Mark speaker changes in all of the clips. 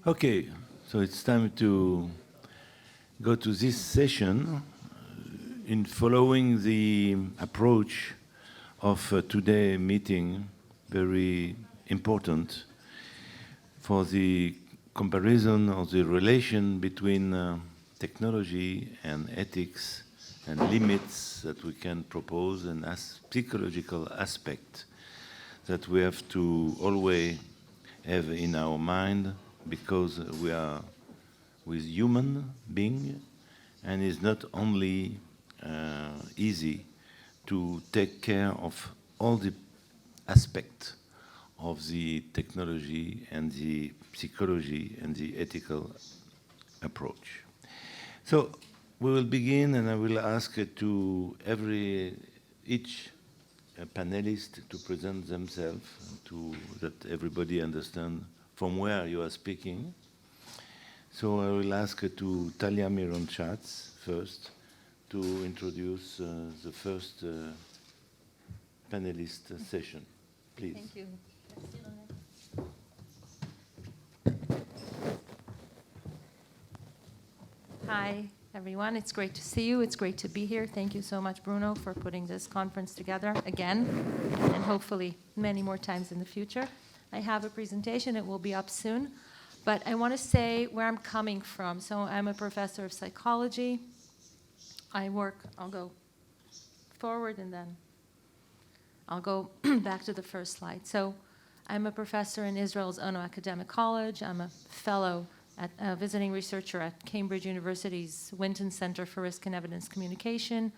Speaker 1: Okay, so it's time to go to this session in following the approach of today's meeting, very important for the comparison of the relation between technology and ethics and limits that we can propose and as psychological aspect that we have to always have in our mind, because we are with human being, and it's not only easy to take care of all the aspects of the technology and the psychology and the ethical approach. So we will begin, and I will ask to each panelist to present themselves, to that everybody understand from where you are speaking. So I will ask to Talya Mirom-Shatz first to introduce the first panelist session. Please.
Speaker 2: Thank you. Hi, everyone. It's great to see you. It's great to be here. Thank you so much, Bruno, for putting this conference together again, and hopefully many more times in the future. I have a presentation. It will be up soon. But I want to say where I'm coming from. So I'm a professor of psychology. I'll go forward and then I'll go back to the first slide. So I'm a professor in Israel's Ono Academic College. I'm a fellow, a visiting researcher at Cambridge University's Winton Center for Risk and Evidence Communication.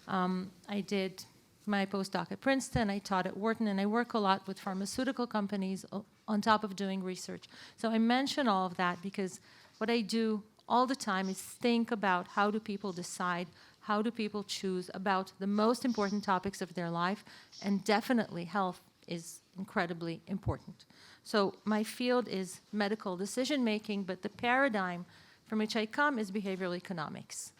Speaker 2: I did my postdoc at Princeton, I taught at Wharton, and I work a lot with pharmaceutical companies on top of doing research. So I mention all of that because what I do all the time is think about how do people decide, how do people choose about the most important topics of their life, and definitely health is incredibly important. So my field is medical decision-making, but the paradigm from which I come is behavioral economics.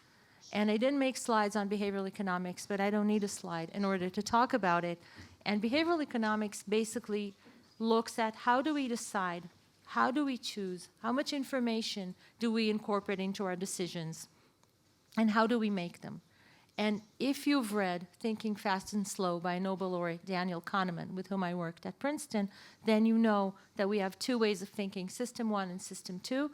Speaker 2: And I didn't make slides on behavioral economics, but I don't need a slide in order to talk about it. And behavioral economics basically looks at how do we decide, how do we choose, how much information do we incorporate into our decisions, and how do we make them. And if you've read Thinking Fast and Slow by Nobel laureate Daniel Kahneman, with whom I worked at Princeton, then you know that we have two ways of thinking, System 1 and System 2.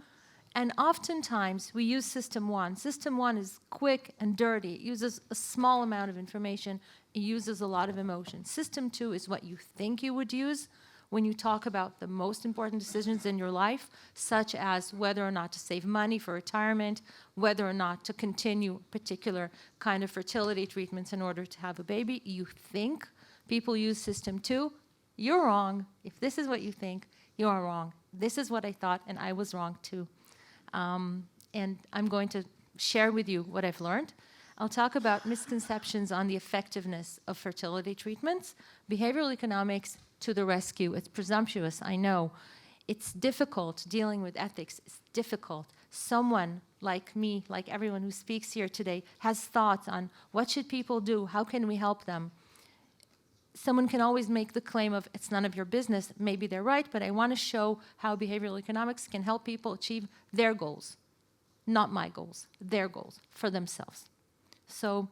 Speaker 2: And oftentimes, we use System 1. System 1 is quick and dirty. It uses a small amount of information. It uses a lot of emotion. System 2 is what you think you would use when you talk about the most important decisions in your life, such as whether or not to save money for retirement, whether or not to continue particular kind of fertility treatments in order to have a baby. You think people use System 2. You're wrong. If this is what you think, you are wrong. This is what I thought, and I was wrong too. And I'm going to share with you what I've learned. I'll talk about misconceptions on the effectiveness of fertility treatments. Behavioral economics to the rescue. It's presumptuous, I know. It's difficult. Dealing with ethics is difficult. Someone like me, like everyone who speaks here today, has thoughts on what should people do? How can we help them? Someone can always make the claim of it's none of your business. Maybe they're right, but I want to show how behavioral economics can help people achieve their goals, not my goals, their goals for themselves. So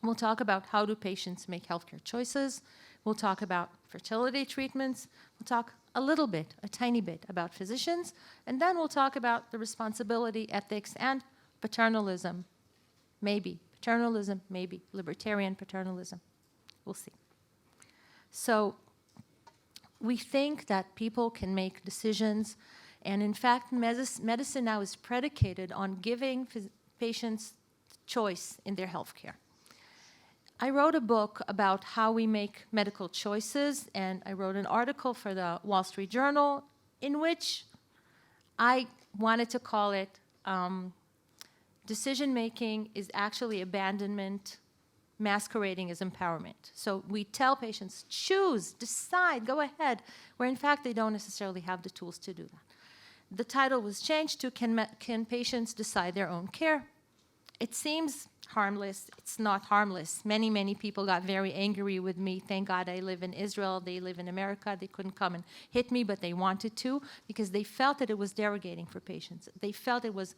Speaker 2: we'll talk about how do patients make healthcare choices. We'll talk about fertility treatments. We'll talk a little bit, a tiny bit, about physicians. And then we'll talk about the responsibility, ethics, and paternalism. Maybe paternalism, maybe libertarian paternalism. We'll see. So we think that people can make decisions, and in fact, medicine now is predicated on giving patients choice in their healthcare. I wrote a book about how we make medical choices, and I wrote an article for the Wall Street Journal in which I wanted to call it decision-making is actually abandonment masquerading as empowerment. So we tell patients, choose, decide, go ahead, where in fact they don't necessarily have the tools to do that. The title was changed to Can Patients Decide Their Own Care? it seems harmless. It's not harmless. Many, many people got very angry with me. Thank God I live in Israel. They live in America. They couldn't come and hit me, but they wanted to because they felt that it was derogating for patients. They felt it was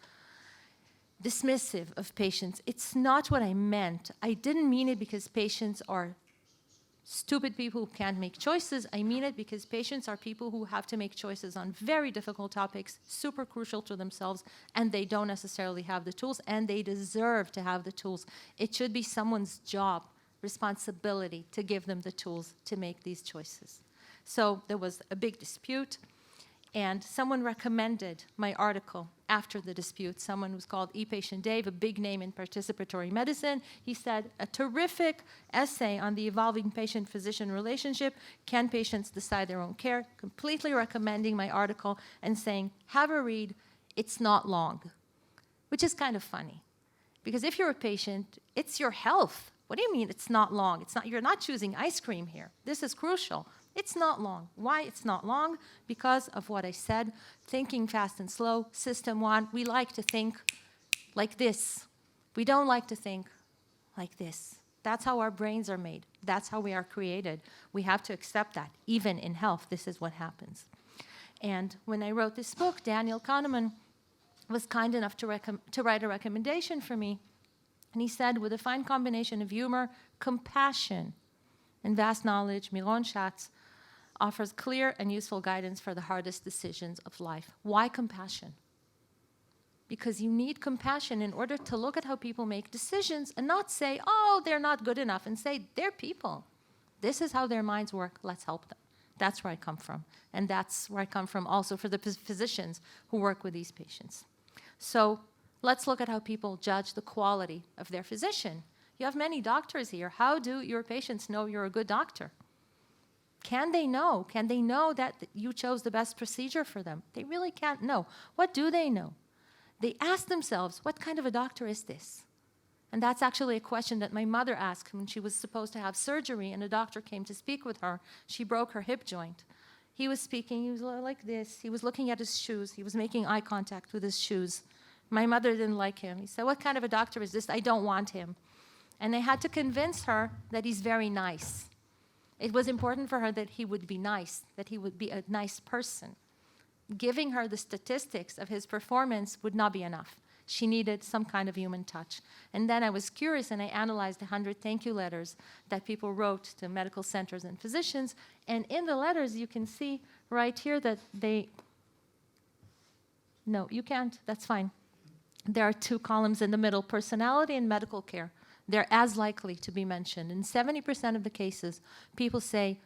Speaker 2: dismissive of patients. It's not what I meant. I didn't mean it because patients are stupid people who can't make choices. I mean it because patients are people who have to make choices on very difficult topics, super crucial to themselves, and they don't necessarily have the tools, and they deserve to have the tools. It should be someone's job, responsibility, to give them the tools to make these choices. So there was a big dispute, and someone recommended my article after the dispute. Someone who's called E-Patient Dave, a big name in participatory medicine. He said, a terrific essay on the evolving patient-physician relationship. Can patients decide their own care? Completely recommending my article and saying, have a read. It's not long, which is kind of funny. Because if you're a patient, it's your health. What do you mean it's not long? It's not, you're not choosing ice cream here. This is crucial. It's not long. Why it's not long? Because of what I said, thinking fast and slow, system one. We like to think like this. We don't like to think like this. That's how our brains are made. That's how we are created. We have to accept that. Even in health, this is what happens. And when I wrote this book, Daniel Kahneman was kind enough to write a recommendation for me. And he said, with a fine combination of humor, compassion, and vast knowledge, Mirom-Shatz offers clear and useful guidance for the hardest decisions of life. Why compassion? Because you need compassion in order to look at how people make decisions and not say, oh, they're not good enough, and say, they're people. This is how their minds work. Let's help them. That's where I come from. And that's where I come from also for the physicians who work with these patients. So let's look at how people judge the quality of their physician. You have many doctors here. How do your patients know you're a good doctor? Can they know? Can they know that you chose the best procedure for them? They really can't know. What do they know? They ask themselves, what kind of a doctor is this? And that's actually a question that my mother asked when she was supposed to have surgery and a doctor came to speak with her. She broke her hip joint. He was speaking, he was like this. He was looking at his shoes. He was making eye contact with his shoes. My mother didn't like him. He said, what kind of a doctor is this? I don't want him. And I had to convince her that he's very nice. It was important for her that he would be nice, that he would be a nice person. Giving her the statistics of his performance would not be enough. She needed some kind of human touch. And then I was curious and I analyzed 100 thank you letters that people wrote to medical centers and physicians. And in the letters, you can see right here that no, you can't, that's fine. There are two columns in the middle, personality and medical care. They're as likely to be mentioned. In 70% of the cases, people say,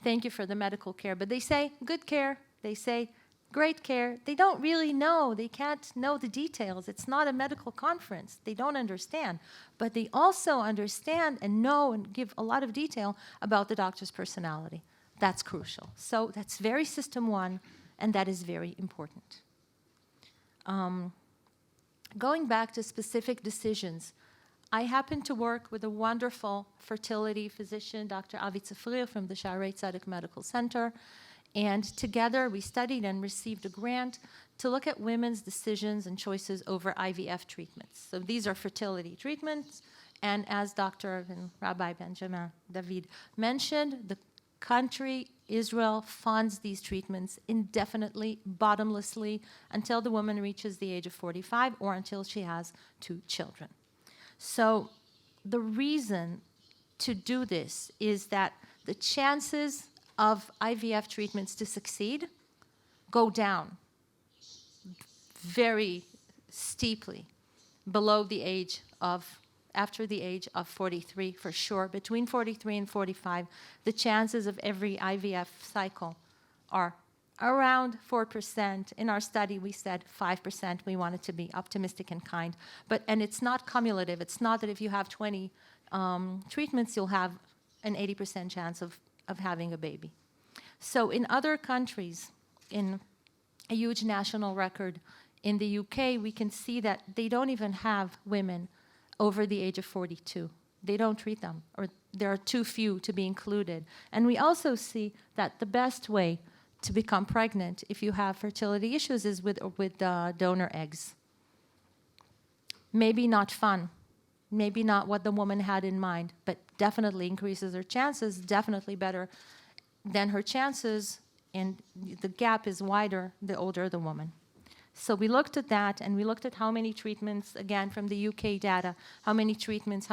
Speaker 2: thank you for the medical care. But they say good care. They say great care. They don't really know. They can't know the details. It's not a medical conference. They don't understand. But they also understand and know and give a lot of detail about the doctor's personality. That's crucial. So that's very system one, and that is very important. Going back to specific decisions, I happen to work with a wonderful fertility physician, Dr. Avi Tzafrir from the Shaarei Tzedek Medical Center. And together we studied and received a grant to look at women's decisions and choices over IVF treatments. So these are fertility treatments. And as Dr. and Rabbi Benjamin David mentioned, the country, Israel, funds these treatments indefinitely, bottomlessly, until the woman reaches the age of 45 or until she has 2 children. So the reason to do this is that the chances of IVF treatments to succeed go down very steeply below the age of, after the age of 43 for sure. Between 43 and 45, the chances of every IVF cycle are around 4%. In our study, we said 5%. We wanted to be optimistic and kind. And it's not cumulative. It's not that if you have 20 treatments, you'll have an 80% chance of having a baby. So in other countries, in a huge national record, in the UK, we can see that they don't even have women over the age of 42. They don't treat them, or there are too few to be included. And we also see that the best way to become pregnant if you have fertility issues is with donor eggs. Maybe not fun, maybe not what the woman had in mind, but definitely increases her chances, definitely better than her chances, and the gap is wider the older the woman. So we looked at that, and we looked at how many treatments, again, from the UK data, how many treatment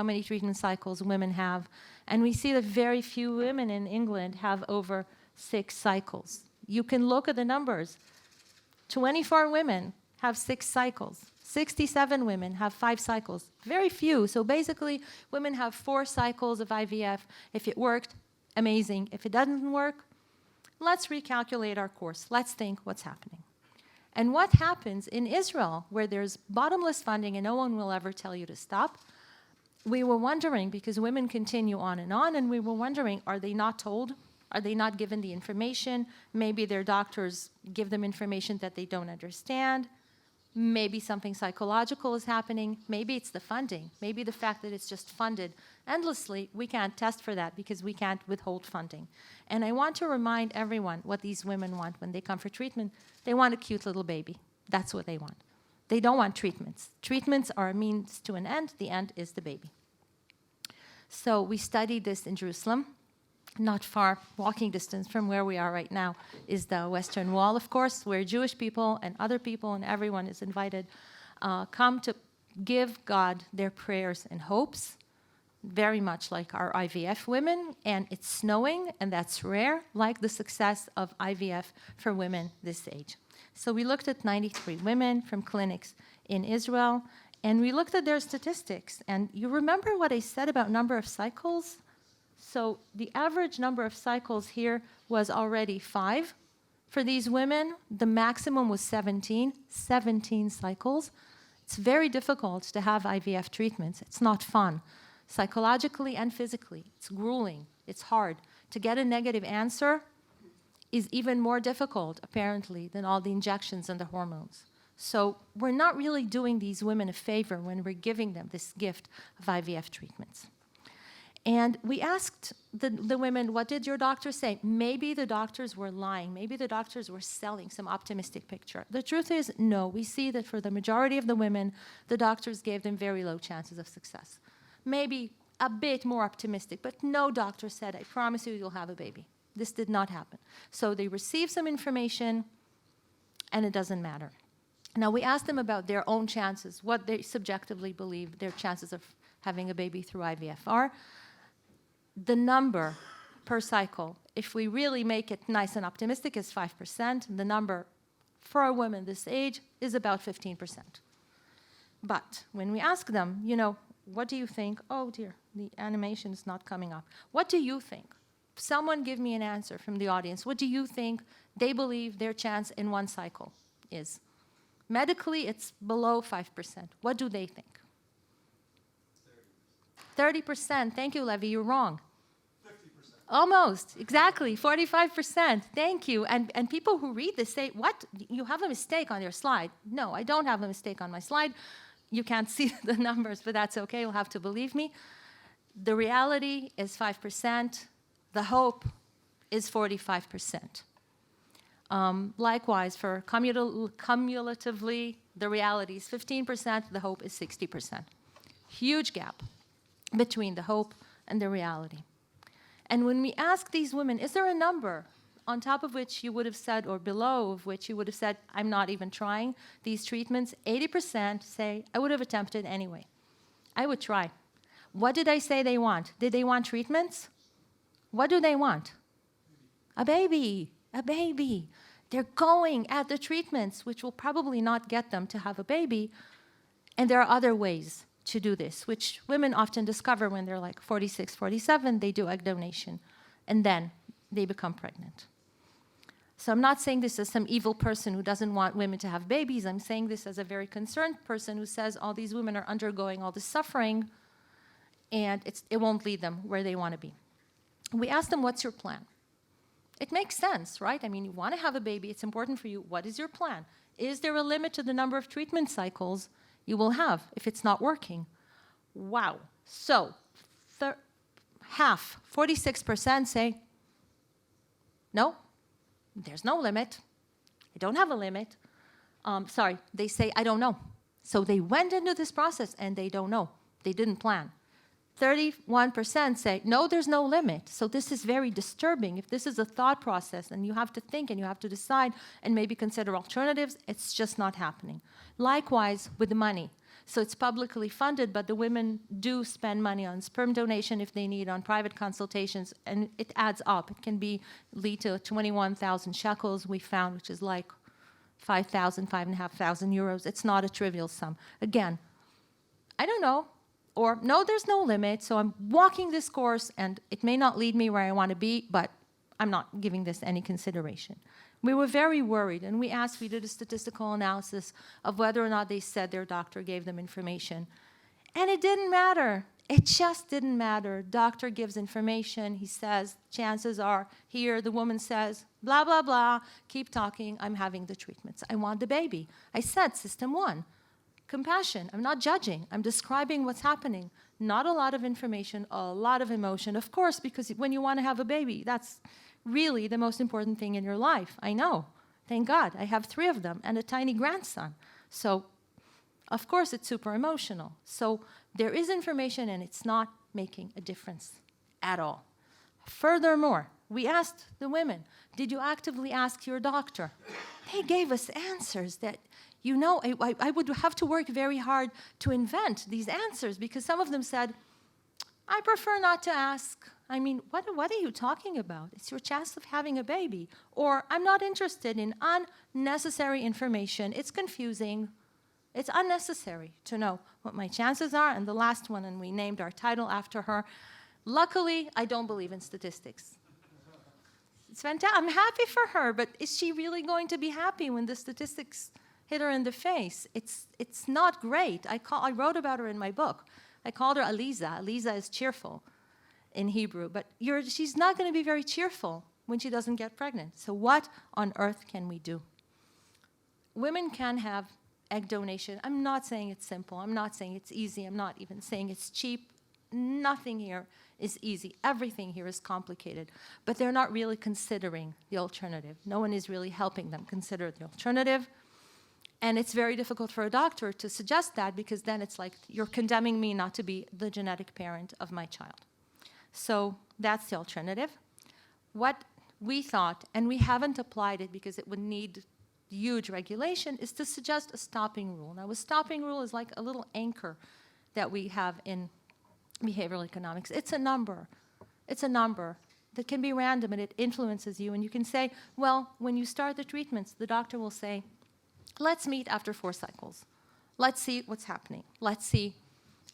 Speaker 2: cycles women have. And we see that very few women in England have over 6 cycles. You can look at the numbers. 24 women have 6 cycles. 67 women have 5 cycles. Very few. So basically, women have 4 cycles of IVF. If it worked, amazing. If it doesn't work, let's recalculate our course. Let's think what's happening. And what happens in Israel, where there's bottomless funding and no one will ever tell you to stop, we were wondering, because women continue on, and we were wondering, are they not told? Are they not given the information? Maybe their doctors give them information that they don't understand. Maybe something psychological is happening. Maybe it's the funding. Maybe the fact that it's just funded endlessly. We can't test for that because we can't withhold funding. And I want to remind everyone what these women want when they come for treatment. They want a cute little baby. That's what they want. They don't want treatments. Treatments are a means to an end. The end is the baby. So we studied this in Jerusalem. Not far, walking distance from where we are right now, is the Western Wall, of course, where Jewish people and other people and everyone is invited, come to give God their prayers and hopes, very much like our IVF women, and it's snowing, and that's rare, like the success of IVF for women this age. So we looked at 93 women from clinics in Israel, and we looked at their statistics. And you remember what I said about number of cycles? So the average number of cycles here was already 5. For these women, the maximum was 17 cycles. It's very difficult to have IVF treatments. It's not fun. Psychologically and physically, it's grueling. It's hard. To get a negative answer is even more difficult, apparently, than all the injections and the hormones. So we're not really doing these women a favor when we're giving them this gift of IVF treatments. And we asked the women, what did your doctor say? Maybe the doctors were lying. Maybe the doctors were selling some optimistic picture. The truth is, no. We see that for the majority of the women, the doctors gave them very low chances of success. Maybe a bit more optimistic, but no doctor said, I promise you, you'll have a baby. This did not happen. So they received some information, and it doesn't matter. Now, we asked them about their own chances, what they subjectively believe their chances of having a baby through IVF are. The number per cycle, if we really make it nice and optimistic, is 5%. The number for a woman this age is about 15%. But when we ask them, what do you think? Oh, dear, the animation is not coming up. What do you think? Someone give me an answer from the audience. What do you think they believe their chance in one cycle is? Medically, it's below 5%. What do they think? 30%. Thank you, Levy. You're wrong. 50%. Almost. Exactly. 45%. Thank you. And people who read this say, what? You have a mistake on your slide. No, I don't have a mistake on my slide. You can't see the numbers, but that's okay. You'll have to believe me. The reality is 5%. The hope is 45%. Likewise, for cumulatively, the reality is 15%. The hope is 60%. Huge gap between the hope and the reality. And when we ask these women, is there a number on top of which you would have said, or below of which you would have said, I'm not even trying these treatments, 80% say, I would have attempted anyway. I would try. What did I say they want? Did they want treatments? What do they want? A baby. A baby. They're going at the treatments, which will probably not get them to have a baby. And there are other ways to do this, which women often discover when they're like 46, 47, they do egg donation, and then they become pregnant. So I'm not saying this as some evil person who doesn't want women to have babies. I'm saying this as a very concerned person who says all these women are undergoing all this suffering, and it won't lead them where they want to be. We asked them, what's your plan? It makes sense, right? I mean, you want to have a baby. It's important for you. What is your plan? Is there a limit to the number of treatment cycles you will have if it's not working? Wow. So half, 46% say, no, there's no limit. I don't have a limit. They say, I don't know. So they went into this process and they don't know. They didn't plan. 31% say, no, there's no limit. So this is very disturbing. If this is a thought process and you have to think and you have to decide and maybe consider alternatives, it's just not happening. Likewise with the money. So it's publicly funded, but the women do spend money on sperm donation if they need, on private consultations, and it adds up. It can lead to 21,000 shekels we found, which is like 5,500 euros. It's not a trivial sum. Again, I don't know. Or, no, there's no limit, so I'm walking this course, and it may not lead me where I want to be, but I'm not giving this any consideration. We were very worried, and we did a statistical analysis of whether or not they said their doctor gave them information. And it didn't matter. It just didn't matter. Doctor gives information. He says, chances are here. The woman says, blah, blah, blah. Keep talking. I'm having the treatments. I want the baby. I said, system one. Compassion. I'm not judging. I'm describing what's happening. Not a lot of information, a lot of emotion. Of course, because when you want to have a baby, that's really the most important thing in your life. I know. Thank God. I have 3 of them and a tiny grandson. So, of course, it's super emotional. So there is information and it's not making a difference at all. Furthermore, we asked the women, did you actively ask your doctor? They gave us answers that, you know, I would have to work very hard to invent these answers, because some of them said, I prefer not to ask. I mean, what are you talking about? It's your chance of having a baby. Or, I'm not interested in unnecessary information. It's confusing. It's unnecessary to know what my chances are. And the last one, and we named our title after her, luckily, I don't believe in statistics. It's fantastic. I'm happy for her, but is she really going to be happy when the statistics hit her in the face? It's not great. I wrote about her in my book. I called her Aliza. Aliza is cheerful in Hebrew, but she's not going to be very cheerful when she doesn't get pregnant. So what on earth can we do? Women can have egg donation. I'm not saying it's simple. I'm not saying it's easy. I'm not even saying it's cheap. Nothing here is easy. Everything here is complicated. But they're not really considering the alternative. No one is really helping them consider the alternative. And it's very difficult for a doctor to suggest that, because then it's like you're condemning me not to be the genetic parent of my child. So that's the alternative. What we thought, and we haven't applied it because it would need huge regulation, is to suggest a stopping rule. Now, a stopping rule is like a little anchor that we have in behavioral economics. It's a number. It's a number that can be random, and it influences you. And you can say, well, when you start the treatments, the doctor will say, let's meet after 4 cycles. Let's see what's happening. Let's see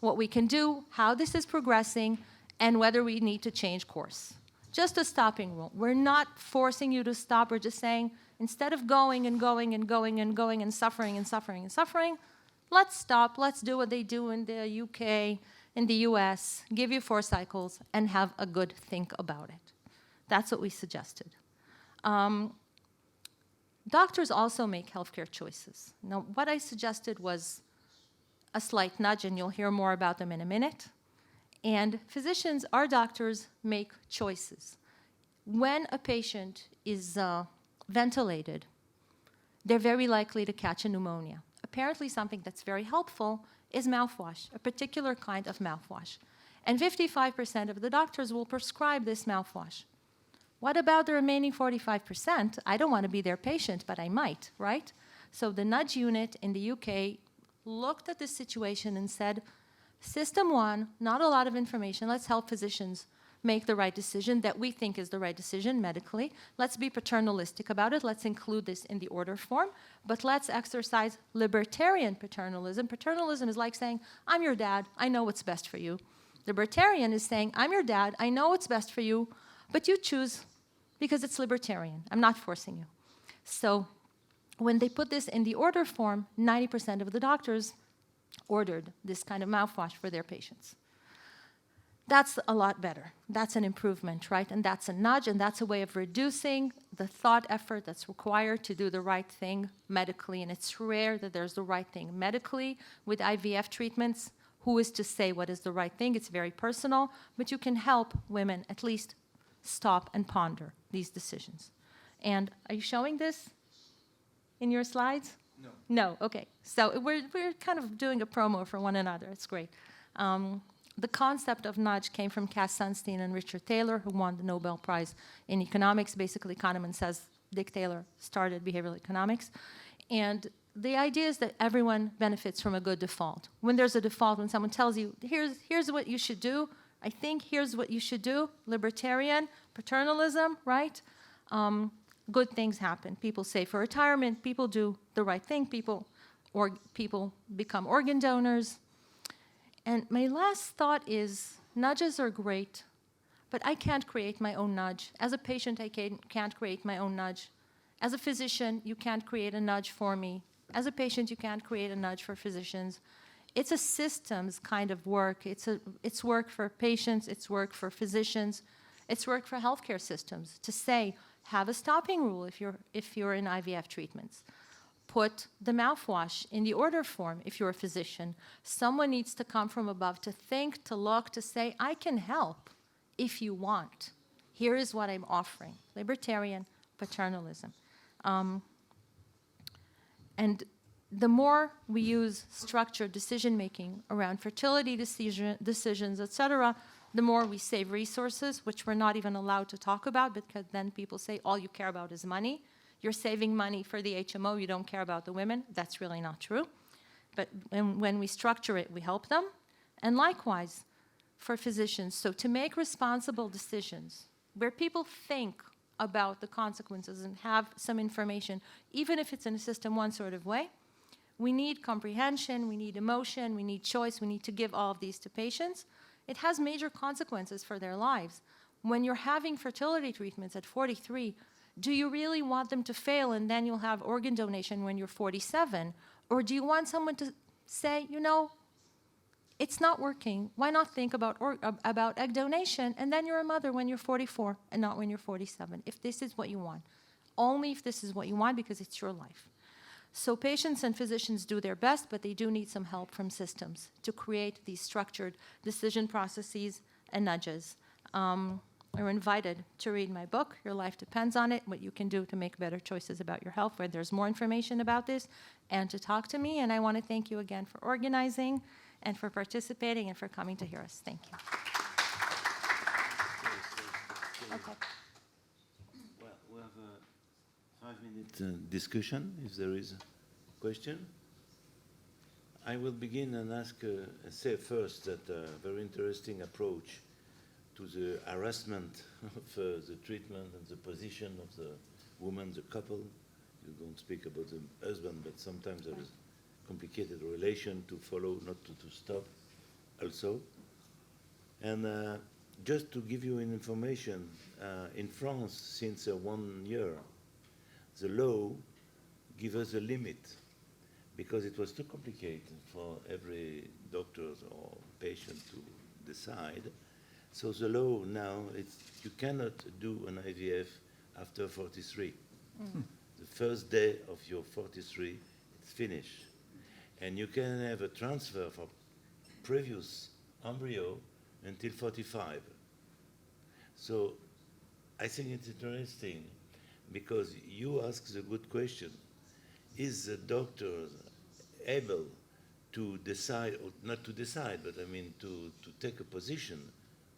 Speaker 2: what we can do, how this is progressing, and whether we need to change course. Just a stopping rule. We're not forcing you to stop. We're just saying, instead of going and going and going and going and suffering and suffering and suffering, let's stop. Let's do what they do in the UK, in the US, give you 4 cycles, and have a good think about it. That's what we suggested. Doctors also make healthcare choices. Now, what I suggested was a slight nudge, and you'll hear more about them in a minute. And physicians, our doctors, make choices. When a patient is ventilated, they're very likely to catch a pneumonia. Apparently, something that's very helpful is mouthwash, a particular kind of mouthwash. And 55% of the doctors will prescribe this mouthwash. What about the remaining 45%? I don't want to be their patient, but I might, right? So the nudge unit in the UK looked at this situation and said, system one, not a lot of information. Let's help physicians make the right decision that we think is the right decision medically. Let's be paternalistic about it. Let's include this in the order form. But let's exercise libertarian paternalism. Paternalism is like saying, I'm your dad. I know what's best for you. Libertarian is saying, I'm your dad. I know what's best for you. But you choose because it's libertarian. I'm not forcing you. So when they put this in the order form, 90% of the doctors ordered this kind of mouthwash for their patients. That's a lot better. That's an improvement, right? And that's a nudge, and that's a way of reducing the thought effort that's required to do the right thing medically. And it's rare that there's the right thing medically with IVF treatments. Who is to say what is the right thing? It's very personal, but you can help women at least stop and ponder these decisions. And are you showing this in your slides?
Speaker 1: No.
Speaker 2: No, okay. So we're kind of doing a promo for one another. It's great. The concept of nudge came from Cass Sunstein and Richard Taylor, who won the Nobel Prize in economics. Basically, Kahneman says Dick Taylor started behavioral economics. And the idea is that everyone benefits from a good default. When there's a default, when someone tells you, here's what you should do, I think here's what you should do, libertarian, paternalism, right? Good things happen. People save for retirement, people do the right thing, people become organ donors. And my last thought is, nudges are great, but I can't create my own nudge. As a patient, I can't create my own nudge. As a physician, you can't create a nudge for me. As a patient, you can't create a nudge for physicians. It's a systems kind of work. It's work for patients, it's work for physicians, it's work for healthcare systems to say, have a stopping rule if you're in IVF treatments. Put the mouthwash in the order form if you're a physician. Someone needs to come from above to think, to look, to say, I can help if you want. Here is what I'm offering. Libertarian paternalism. And the more we use structured decision-making around fertility decisions, et cetera, the more we save resources, which we're not even allowed to talk about, because then people say, all you care about is money. You're saving money for the HMO, you don't care about the women. That's really not true. But when we structure it, we help them. And likewise, for physicians, so to make responsible decisions, where people think about the consequences and have some information, even if it's in a system one sort of way, we need comprehension, we need emotion, we need choice, we need to give all of these to patients. It has major consequences for their lives. When you're having fertility treatments at 43, do you really want them to fail and then you'll have organ donation when you're 47? Or do you want someone to say, you know, it's not working. Why not think about egg donation, and then you're a mother when you're 44 and not when you're 47, if this is what you want. Only if this is what you want, because it's your life. So patients and physicians do their best, but they do need some help from systems to create these structured decision processes and nudges. You're invited to read my book, Your Life Depends on It, what you can do to make better choices about your health, where there's more information about this, and to talk to me. And I want to thank you again for organizing and for participating and for coming to hear us. Thank you. Okay.
Speaker 1: Well, we have a 5-minute discussion, if there is a question. I will begin and say first that a very interesting approach to the harassment of the treatment and the position of the woman, the couple. You don't speak about the husband, but sometimes there is complicated relation to follow, not to stop also. And just to give you an information, in France, since 1 year, the law gives us a limit because it was too complicated for every doctor or patient to decide. So the law now, you cannot do an IVF after 43. Mm. The first day of your 43, it's finished. And you can have a transfer for previous embryo until 45. So I think it's interesting because you ask the good question. Is the doctor able to decide, or not to decide, but I mean to take a position,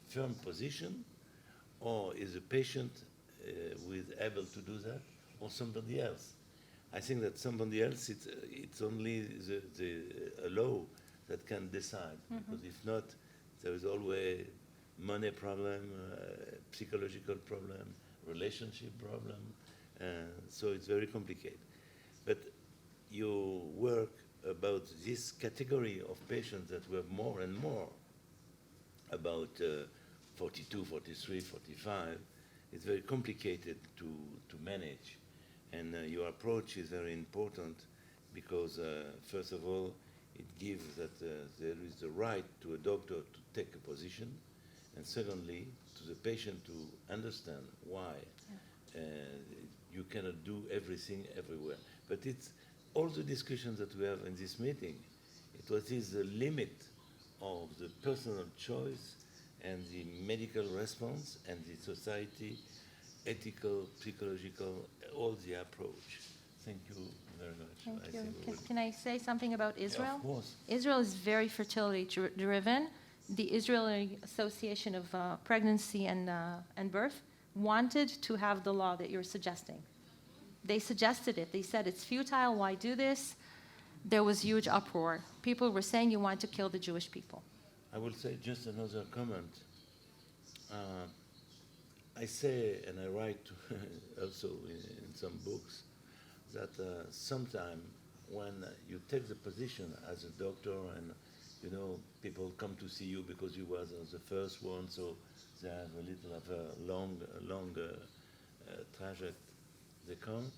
Speaker 1: firm position, or is the patient able to do that, or somebody else? I think that somebody else, it's only a law that can decide, because if not, there is always money problem, psychological problem, relationship problem, so it's very complicated. But you work about this category of patients that we have more and more, about 42, 43, 45, it's very complicated to manage. And your approach is very important because, first of all, it gives that there is the right to a doctor to take a position, and secondly, to the patient to understand why you cannot do everything everywhere. But it's all the discussions that we have in this meeting. What is the limit of the personal choice and the medical response and the society, ethical, psychological, all the approach. Thank you very much.
Speaker 2: Thank
Speaker 1: I
Speaker 2: you.
Speaker 1: think we will-
Speaker 2: Can I say something about Israel?
Speaker 1: Of course.
Speaker 2: Israel is very fertility-driven. The Israeli Association of Pregnancy and Birth wanted to have the law that you're suggesting. They suggested it. They said it's futile. Why do this? There was huge uproar. People were saying you want to kill the Jewish people.
Speaker 1: I will say just another comment. I say, and I write also in some books, that sometime when you take the position as a doctor and people come to see you because you was the first one, so they have a little of a long trajectory. They come,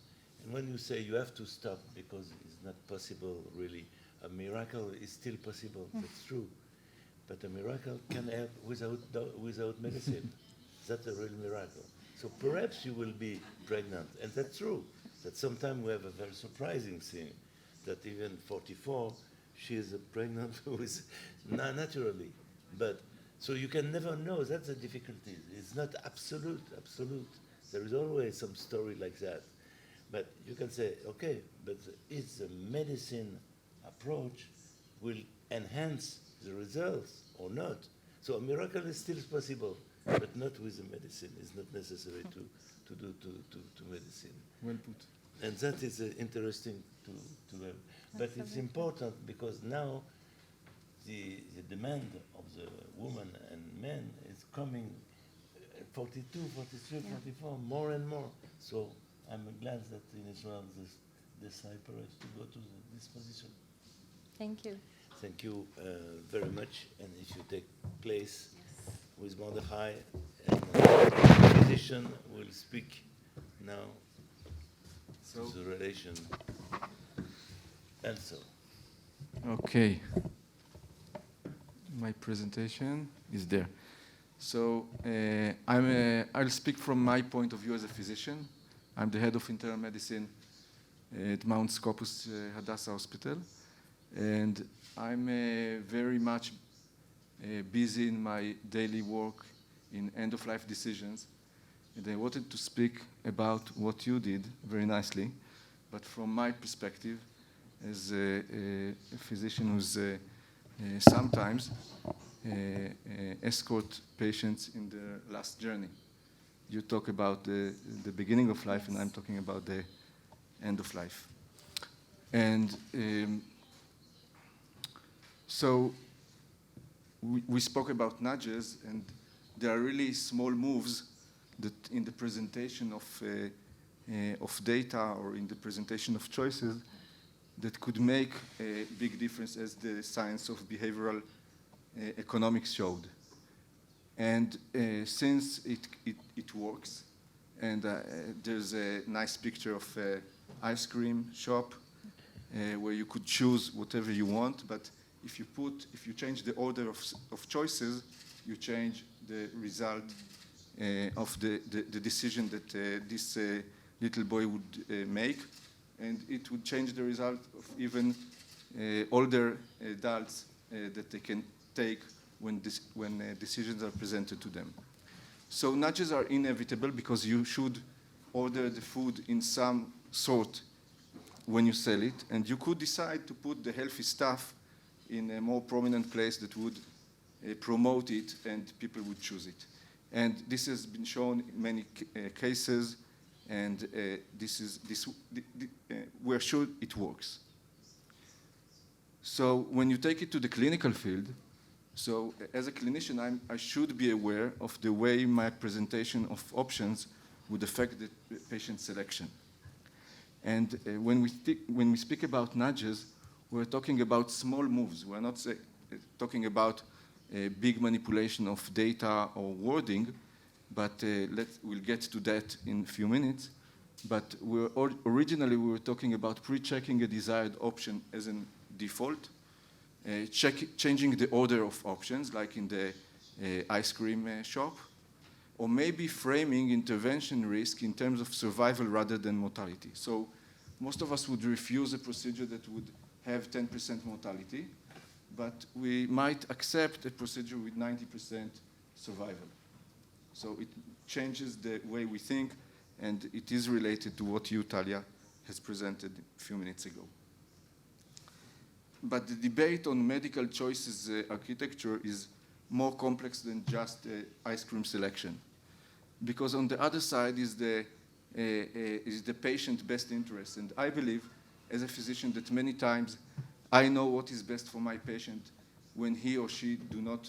Speaker 1: and when you say you have to stop because it's not possible really, a miracle is still possible. That's true, but a miracle can help without medicine. That's a real miracle. So perhaps you will be pregnant, and that's true. That sometimes we have a very surprising thing, that even 44, she is pregnant with naturally. But so you can never know. That's the difficulty. It's not absolute. There is always some story like that. But you can say, okay, but it's the medicine approach will enhance the results or not. So a miracle is still possible, but not with the medicine. It's not necessary to do medicine.
Speaker 3: Well put.
Speaker 1: And that is interesting to have. But it's important because now the demand of the woman and men is coming 42, 43, 44, more and more. So I'm glad that in Israel they decide perhaps to go to this position.
Speaker 2: Thank you.
Speaker 1: Thank you very much. And if you take place with Mordechai, and the physician will speak now to the relation. And so.
Speaker 3: Okay. My presentation is there. So I'll speak from my point of view as a physician. I'm the head of internal medicine at Mount Scopus Hadassah Hospital. And I'm very much busy in my daily work in end-of-life decisions. And I wanted to speak about what you did very nicely, but from my perspective, as a physician who's sometimes escort patients in their last journey. You talk about the beginning of life, and I'm talking about the end of life. And so we spoke about nudges, and there are really small moves that in the presentation of data or in the presentation of choices that could make a big difference, as the science of behavioral economics showed. And since it works, and there's a nice picture of an ice cream shop where you could choose whatever you want, but if you change the order of choices, you change the result of the decision that this little boy would make, and it would change the result of even older adults that they can take when decisions are presented to them. So nudges are inevitable because you should order the food in some sort when you sell it, and you could decide to put the healthy stuff in a more prominent place that would promote it, and people would choose it. And this has been shown in many cases, and we're sure it works. So when you take it to the clinical field, so as a clinician, I should be aware of the way my presentation of options would affect the patient selection. And when we speak about nudges, we're talking about small moves. We're not talking about big manipulation of data or wording, but we'll get to that in a few minutes. But originally we were talking about pre-checking a desired option as a default, changing the order of options, like in the ice cream shop, or maybe framing intervention risk in terms of survival rather than mortality. So most of us would refuse a procedure that would have 10% mortality, but we might accept a procedure with 90% survival. So it changes the way we think, and it is related to what you, Talya, has presented a few minutes ago. But the debate on medical choices architecture is more complex than just ice cream selection. Because on the other side is the patient best interest. And I believe, as a physician, that many times I know what is best for my patient when he or she do not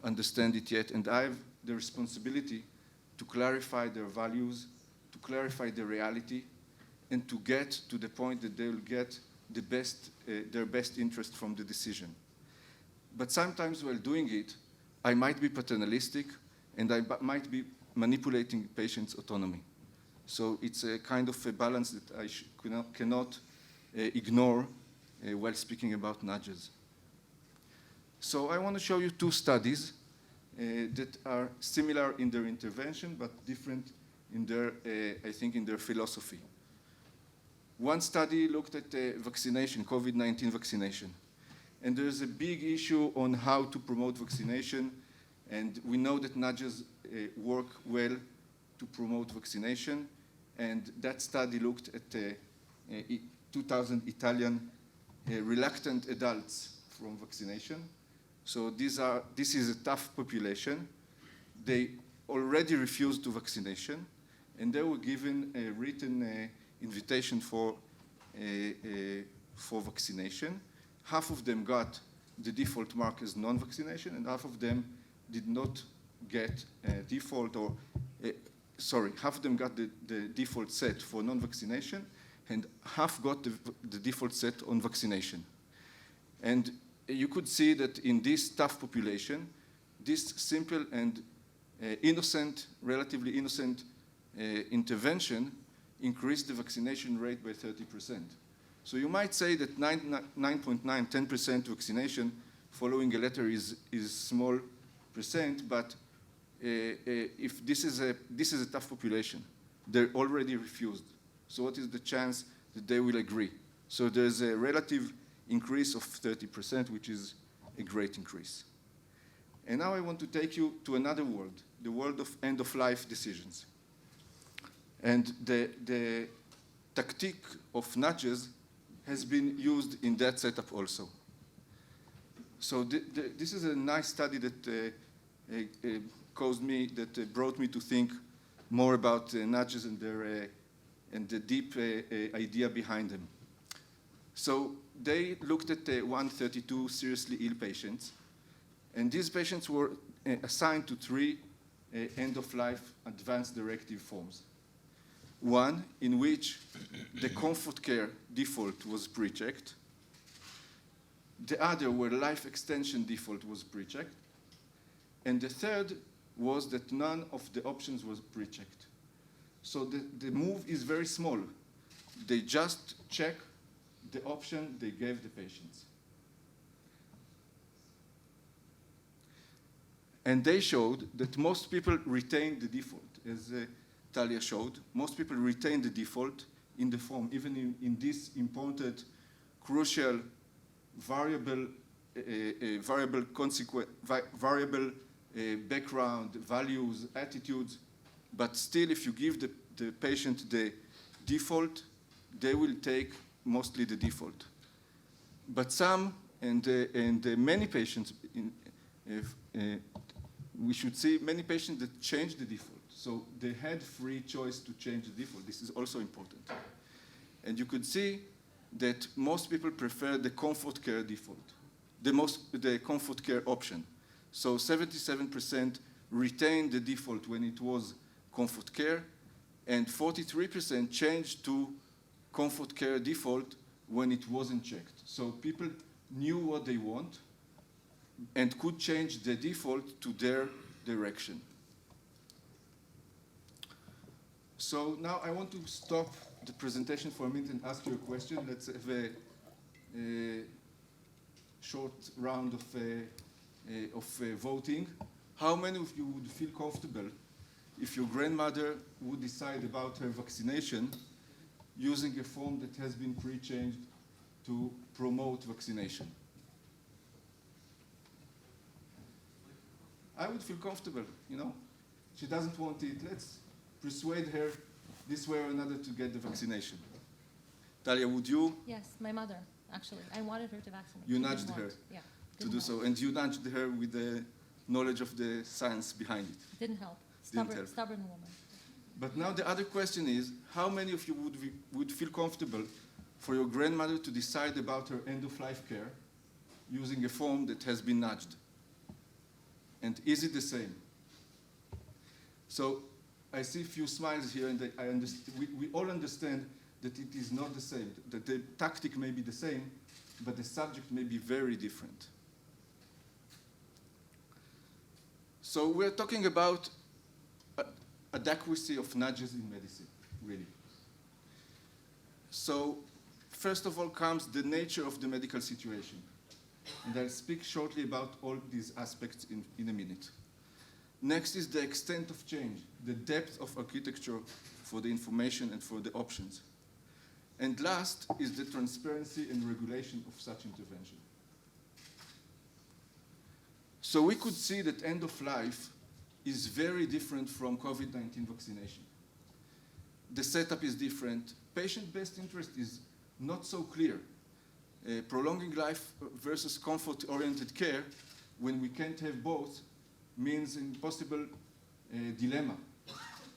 Speaker 3: understand it yet. And I have the responsibility to clarify their values, to clarify the reality, and to get to the point that they will get the best, their best interest from the decision. But sometimes while doing it, I might be paternalistic, and I might be manipulating patients' autonomy. So it's a kind of a balance that I cannot ignore while speaking about nudges. So I want to show you two studies that are similar in their intervention, but different in their, I think, in their philosophy. One study looked at vaccination, COVID-19 vaccination. And there's a big issue on how to promote vaccination. And we know that nudges work well to promote vaccination. And that study looked at 2,000 Italian reluctant adults from vaccination. So this is a tough population. They already refused to vaccination, and they were given a written invitation for vaccination. Half of them got the default mark as non-vaccination, and half of them did not get default, or half of them got the default set for non-vaccination, and half got the default set on vaccination. And you could see that in this tough population, this simple and innocent, relatively innocent intervention increased the vaccination rate by 30%. So you might say that 9.9, 10% vaccination following a letter is small percent, but if this is a tough population, they're already refused. So what is the chance that they will agree? So there's a relative increase of 30%, which is a great increase. And now I want to take you to another world, the world of end-of-life decisions. And the tactic of nudges has been used in that setup also. So this is a nice study that brought me to think more about nudges and the deep idea behind them. So they looked at 132 seriously ill patients, and these patients were assigned to 3 end-of-life advanced directive forms. One in which the comfort care default was pre-checked. The other where life extension default was pre-checked. And the third was that none of the options was pre-checked. So the move is very small. They just check the option they gave the patients. And they showed that most people retain the default, as Talya showed. Most people retain the default in the form, even in this important, crucial, variable background, values, attitudes. But still, if you give the patient the default, they will take mostly the default. But some, and many patients, we should see many patients that change the default. So they had free choice to change the default. This is also important. And you could see that most people prefer the comfort care default, the comfort care option. So 77% retained the default when it was comfort care, and 43% changed to comfort care default when it wasn't checked. So people knew what they want and could change the default to their direction. So now I want to stop the presentation for a minute and ask you a question. Let's have a short round of voting. How many of you would feel comfortable if your grandmother would decide about her vaccination using a form that has been pre-changed to promote vaccination? I would feel comfortable, you know. She doesn't want it. Let's persuade her this way or another to get the vaccination. Talya, would you
Speaker 2: Yes, my mother, actually. I wanted her to vaccinate.
Speaker 3: You
Speaker 2: She
Speaker 3: nudged
Speaker 2: didn't
Speaker 3: her
Speaker 2: want. Yeah.
Speaker 3: to
Speaker 2: didn't
Speaker 3: do
Speaker 2: help.
Speaker 3: so? And you nudged her with the knowledge of the science behind it.
Speaker 2: Didn't help.
Speaker 3: Didn't help.
Speaker 2: Stubborn woman.
Speaker 3: But now the other question is, how many of you would feel comfortable for your grandmother to decide about her end-of-life care using a form that has been nudged? And is it the same? So I see a few smiles here, and we all understand that it is not the same, that the tactic may be the same, but the subject may be very different. So we're talking about adequacy of nudges in medicine, really. So first of all comes the nature of the medical situation. And I'll speak shortly about all these aspects in a minute. Next is the extent of change, the depth of architecture for the information and for the options. And last is the transparency and regulation of such intervention. So we could see that end of life is very different from COVID-19 vaccination. The setup is different. Patient-based interest is not so clear. Prolonging life versus comfort-oriented care, when we can't have both, means an impossible dilemma.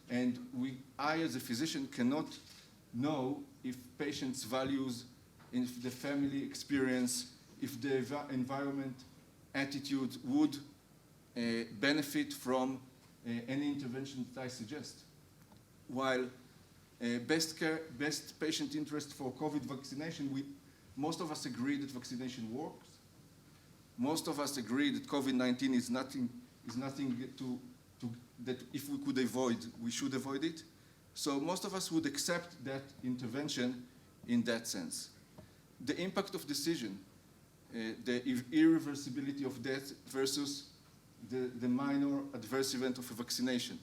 Speaker 3: And I, as a physician, cannot know if patients' values, if the family experience, if the environment attitude would benefit from any intervention that I suggest. While best patient interest for COVID vaccination, most of us agree that vaccination works. Most of us agree that COVID-19 is nothing that if we could avoid, we should avoid it. So most of us would accept that intervention in that sense. The impact of decision, the irreversibility of death versus the minor adverse event of a vaccination.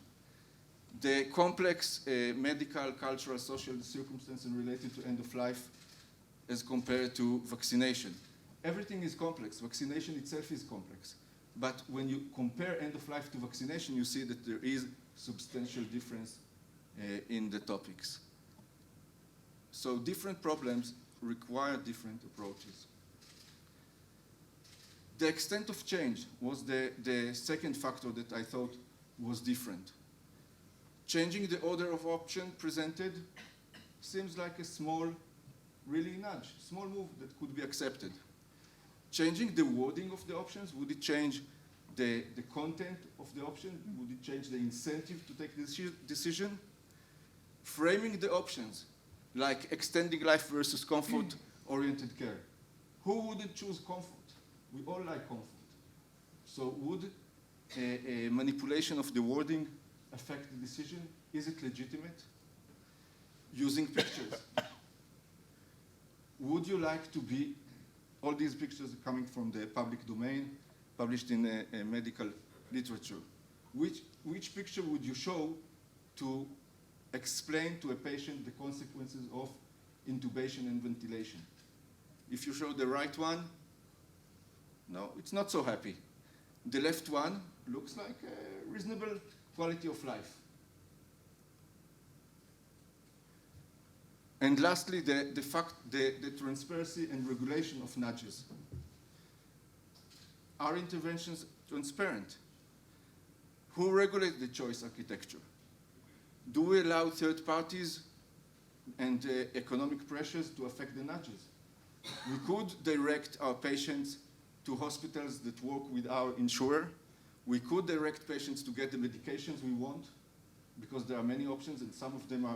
Speaker 3: The complex medical, cultural, social circumstances related to end of life as compared to vaccination. Everything is complex. Vaccination itself is complex. But when you compare end of life to vaccination, you see that there is substantial difference in the topics. So different problems require different approaches. The extent of change was the second factor that I thought was different. Changing the order of option presented seems like a small, really nudge, small move that could be accepted. Changing the wording of the options, would it change the content of the option? Would it change the incentive to take the decision? Framing the options, like extending life versus comfort-oriented care. Who wouldn't choose comfort? We all like comfort. So would a manipulation of the wording affect the decision? Is it legitimate? Using pictures. Would you like to be, all these pictures are coming from the public domain, published in medical literature. Which picture would you show to explain to a patient the consequences of intubation and ventilation? If you show the right one, no, it's not so happy. The left one looks like a reasonable quality of life. And lastly, the transparency and regulation of nudges. Are interventions transparent? Who regulates the choice architecture? Do we allow third parties and economic pressures to affect the nudges? We could direct our patients to hospitals that work with our insurer. We could direct patients to get the medications we want, because there are many options, and some of them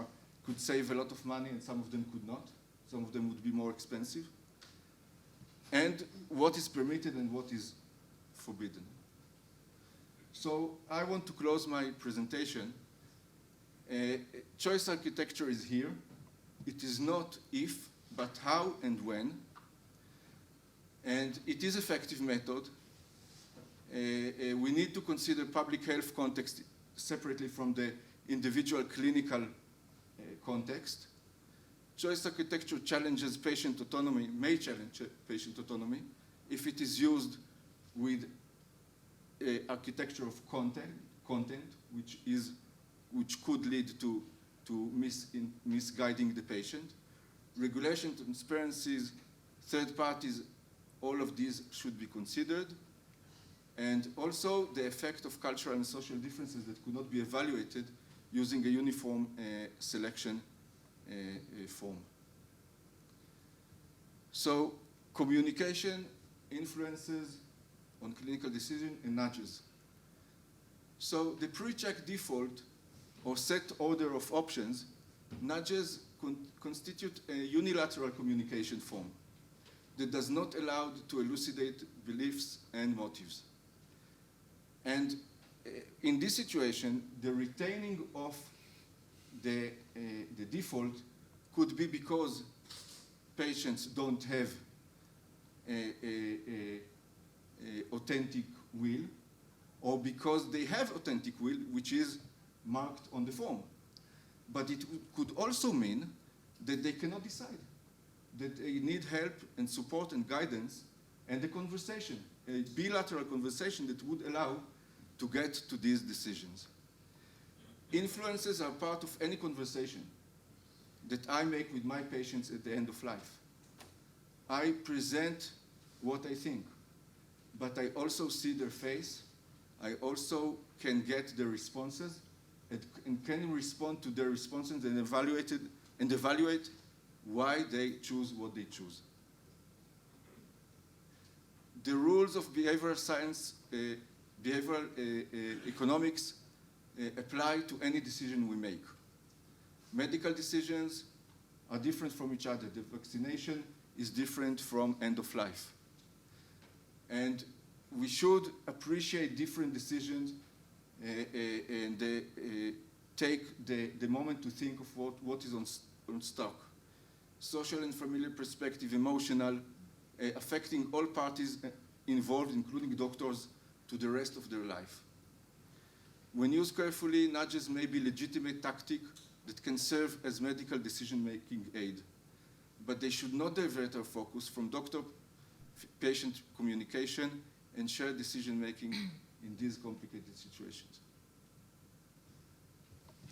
Speaker 3: could save a lot of money, and some of them could not. Some of them would be more expensive. And what is permitted and what is forbidden. So I want to close my presentation. Choice architecture is here. It is not if, but how and when. And it is an effective method. We need to consider public health context separately from the individual clinical context. Choice architecture challenges patient autonomy, may challenge patient autonomy, if it is used with architecture of content, which could lead to misguiding the patient. Regulation, transparencies, third parties, all of these should be considered. And also the effect of cultural and social differences that could not be evaluated using a uniform selection form. So communication influences on clinical decision and nudges. So the pre-check default or set order of options, nudges constitute a unilateral communication form that does not allow to elucidate beliefs and motives. And in this situation, the retaining of the default could be because patients don't have a authentic will, or because they have authentic will, which is marked on the form. But it could also mean that they cannot decide, that they need help and support and guidance and a conversation, a bilateral conversation that would allow to get to these decisions. Influences are part of any conversation that I make with my patients at the end of life. I present what I think, but I also see their face. I also can get the responses and can respond to their responses and evaluate why they choose what they choose. The rules of behavioral science, behavioral economics apply to any decision we make. Medical decisions are different from each other. The vaccination is different from end of life. And we should appreciate different decisions and take the moment to think of what is on stock. Social and familiar perspective, emotional, affecting all parties involved, including doctors, to the rest of their life. When used carefully, nudges may be legitimate tactic that can serve as medical decision-making aid, but they should not divert our focus from doctor-patient communication and shared decision-making in these complicated situations.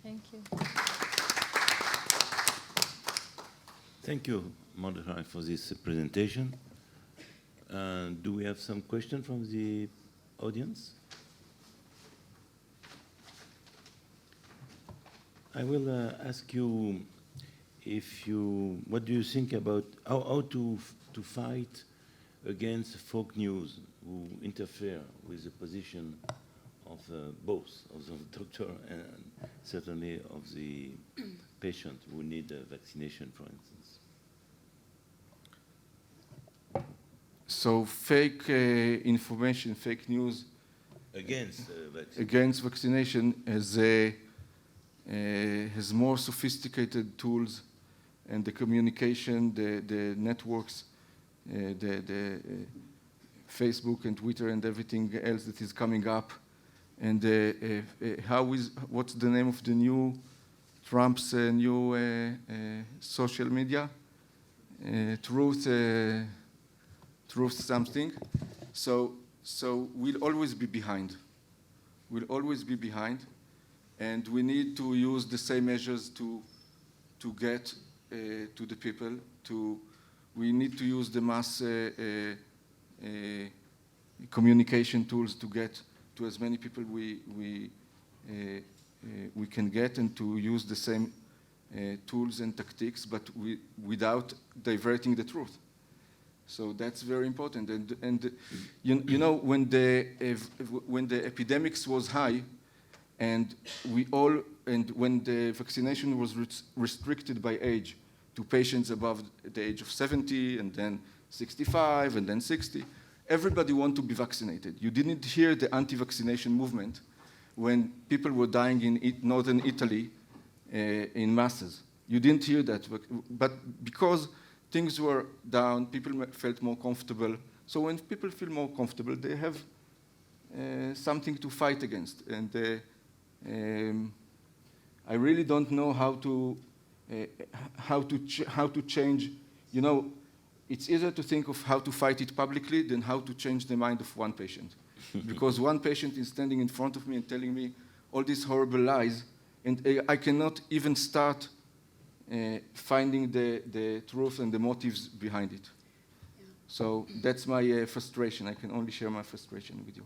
Speaker 2: Thank you.
Speaker 1: Thank you, Mordechai, for this presentation. Do we have some questions from the audience? I will ask you what do you think about how to fight against folk news who interfere with the position of both of the doctor and certainly of the patient who need a vaccination, for instance?
Speaker 3: So fake information, fake news against vaccination has more sophisticated tools, and the communication, the networks, the Facebook and Twitter and everything else that is coming up. And what's the name of the new Trump's new social media? Truth something. So we'll always be behind. We'll always be behind, and we need to use the same measures to get to the people. We need to use the mass communication tools to get to as many people we can get, and to use the same tools and tactics, but without diverting the truth. So that's very important. And you know, when the epidemics was high, and when the vaccination was restricted by age to patients above the age of 70, and then 65, and then 60, everybody wanted to be vaccinated. You didn't hear the anti-vaccination movement when people were dying in northern Italy in masses. You didn't hear that, but because things were down, people felt more comfortable. So when people feel more comfortable, they have something to fight against. And I really don't know how to change. You know, it's easier to think of how to fight it publicly than how to change the mind of one patient. Because one patient is standing in front of me and telling me all these horrible lies, and I cannot even start finding the truth and the motives behind it. Yeah. So that's my frustration. I can only share my frustration with you.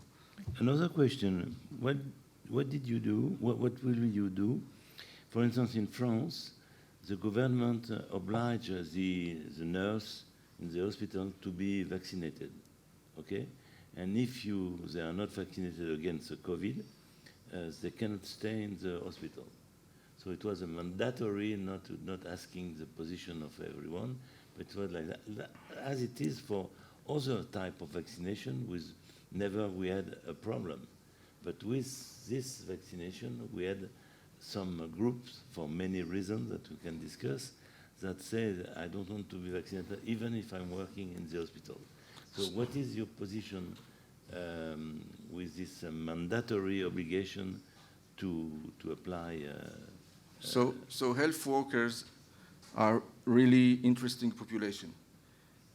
Speaker 1: Another question, what did you do, what will you do? For instance, in France, the government obliges the nurse in the hospital to be vaccinated, okay? And if they are not vaccinated against the COVID, they cannot stay in the hospital. So it was a mandatory, not asking the position of everyone, but it was like that. As it is for other type of vaccination, never we had a problem. But with this vaccination, we had some groups, for many reasons that we can discuss, that said, I don't want to be vaccinated, even if I'm working in the hospital. So what is your position with this mandatory obligation to apply?
Speaker 3: So health workers are really interesting population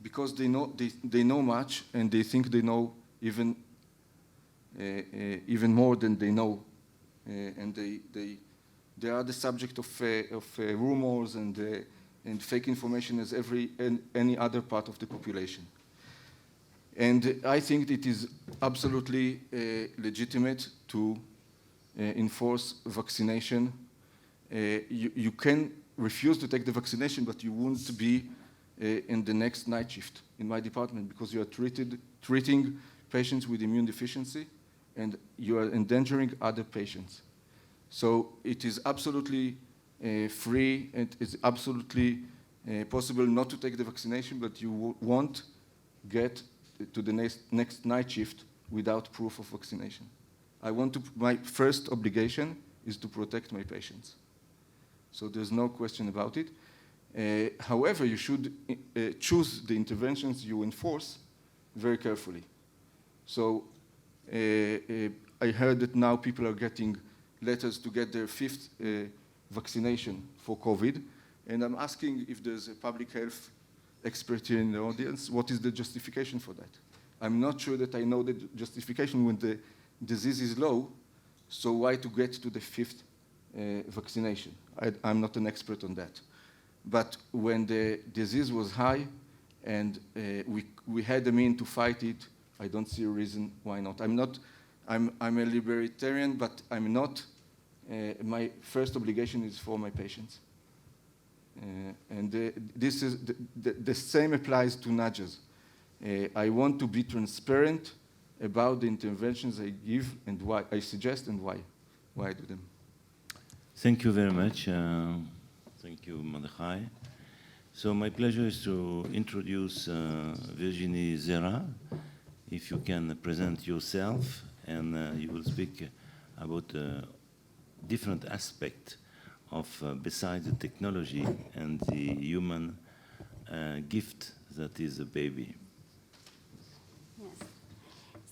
Speaker 3: because they know much and they think they know even more than they know, and they are the subject of rumors and fake information as any other part of the population. And I think it is absolutely legitimate to enforce vaccination. You can refuse to take the vaccination, but you won't be in the next night shift in my department because you are treating patients with immune deficiency and you are endangering other patients. So it is absolutely free and it's absolutely possible not to take the vaccination, but you won't get to the next night shift without proof of vaccination. My first obligation is to protect my patients. So there's no question about it. However, you should choose the interventions you enforce very carefully. So I heard that now people are getting letters to get their 5th vaccination for COVID, and I'm asking if there's a public health expert here in the audience, what is the justification for that? I'm not sure that I know the justification when the disease is low, so why to get to the 5th vaccination? I'm not an expert on that. But when the disease was high and we had a mean to fight it, I don't see a reason why not. I'm a libertarian, but I'm not. My first obligation is for my patients. And this is the same applies to nudges. I want to be transparent about the interventions I give and why I suggest and why I do them.
Speaker 1: Thank you very much. Thank you, Mordechai. So my pleasure is to introduce Viriginie Zerah. If you can present yourself, and you will speak about different aspects of besides the technology and the human gift that is a baby.
Speaker 4: Yes,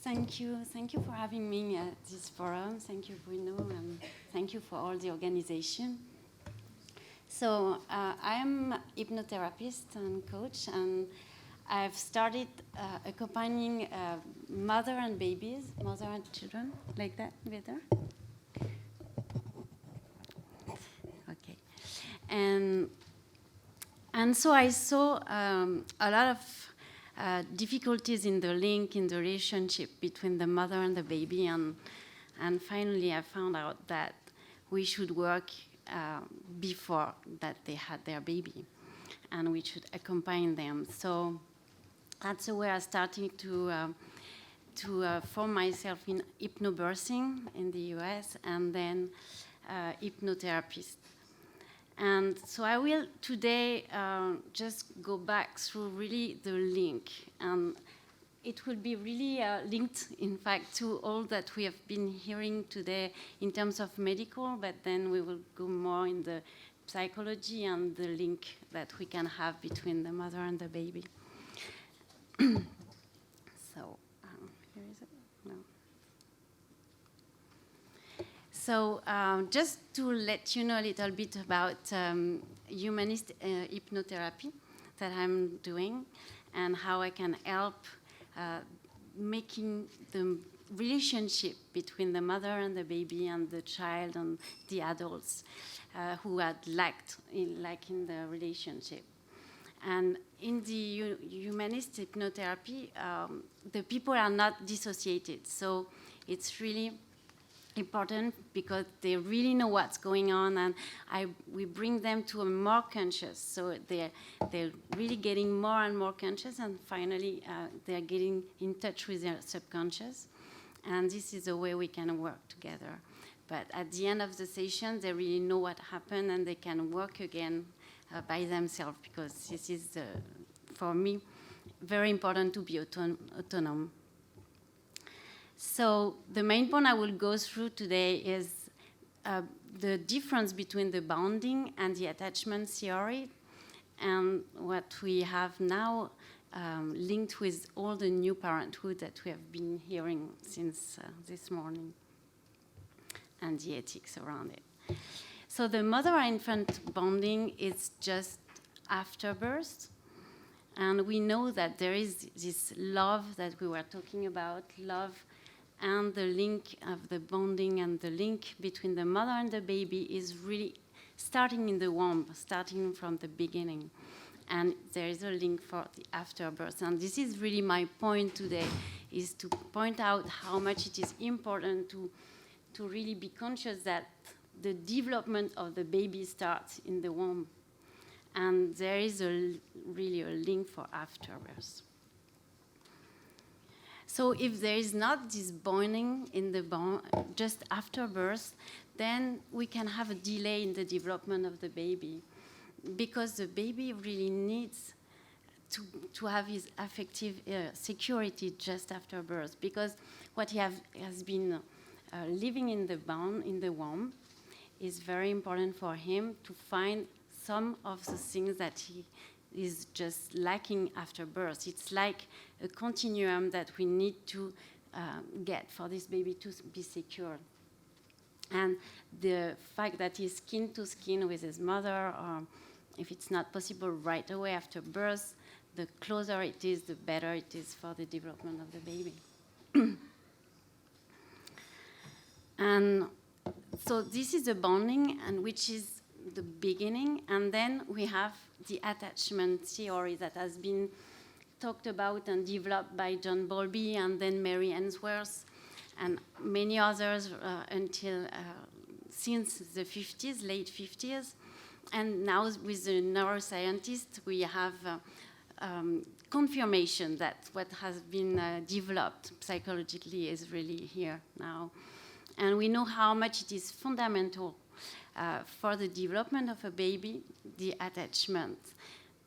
Speaker 4: thank you for having me at this forum. Thank you, Bruno, and thank you for all the organization. So I am a hypnotherapist and coach, and I've started accompanying mother and babies, mother and children, like that, better? Okay. And so I saw a lot of difficulties in the link, in the relationship between the mother and the baby, and finally I found out that we should work before that they had their baby, and we should accompany them. So that's where I started to form myself in hypnobirthing in the US, and then hypnotherapist. And so I will today just go back through really the link, and it will be really linked, in fact, to all that we have been hearing today in terms of medical, but then we will go more in the psychology and the link that we can have between the mother and the baby. So, here is it? No. So, just to let you know a little bit about humanist hypnotherapy that I'm doing and how I can help making the relationship between the mother and the baby and the child and the adults who had lacked in the relationship. And in the humanist hypnotherapy, the people are not dissociated. So it's really important because they really know what's going on, and we bring them to a more conscious. So they're really getting more and more conscious, and finally they're getting in touch with their subconscious. And this is a way we can work together. But at the end of the session, they really know what happened, and they can work again by themselves, because this is, for me, very important to be autonomous. So the main point I will go through today is the difference between the bonding and the attachment theory, and what we have now linked with all the new parenthood that we have been hearing since this morning, and the ethics around it. So the mother-infant bonding is just after birth, and we know that there is this love that we were talking about, love and the link of the bonding and the link between the mother and the baby is really starting in the womb, starting from the beginning. And there is a link for the afterbirth. And this is really my point today, is to point out how much it is important to really be conscious that the development of the baby starts in the womb. And there is really a link for afterbirth. So if there is not this bonding in the just after birth, then we can have a delay in the development of the baby, because the baby really needs to have his affective security just after birth, because what he has been living in the womb is very important for him to find some of the things that he is just lacking after birth. It's like a continuum that we need to get for this baby to be secure. And the fact that he's skin to skin with his mother, or if it's not possible right away after birth, the closer it is, the better it is for the development of the baby. And so this is the bonding, and which is the beginning, and then we have the attachment theory that has been talked about and developed by John Bowlby and then Mary Ainsworth and many others until since the 50s, late 50s. And now with the neuroscientists, we have confirmation that what has been developed psychologically is really here now. And we know how much it is fundamental for the development of a baby, the attachment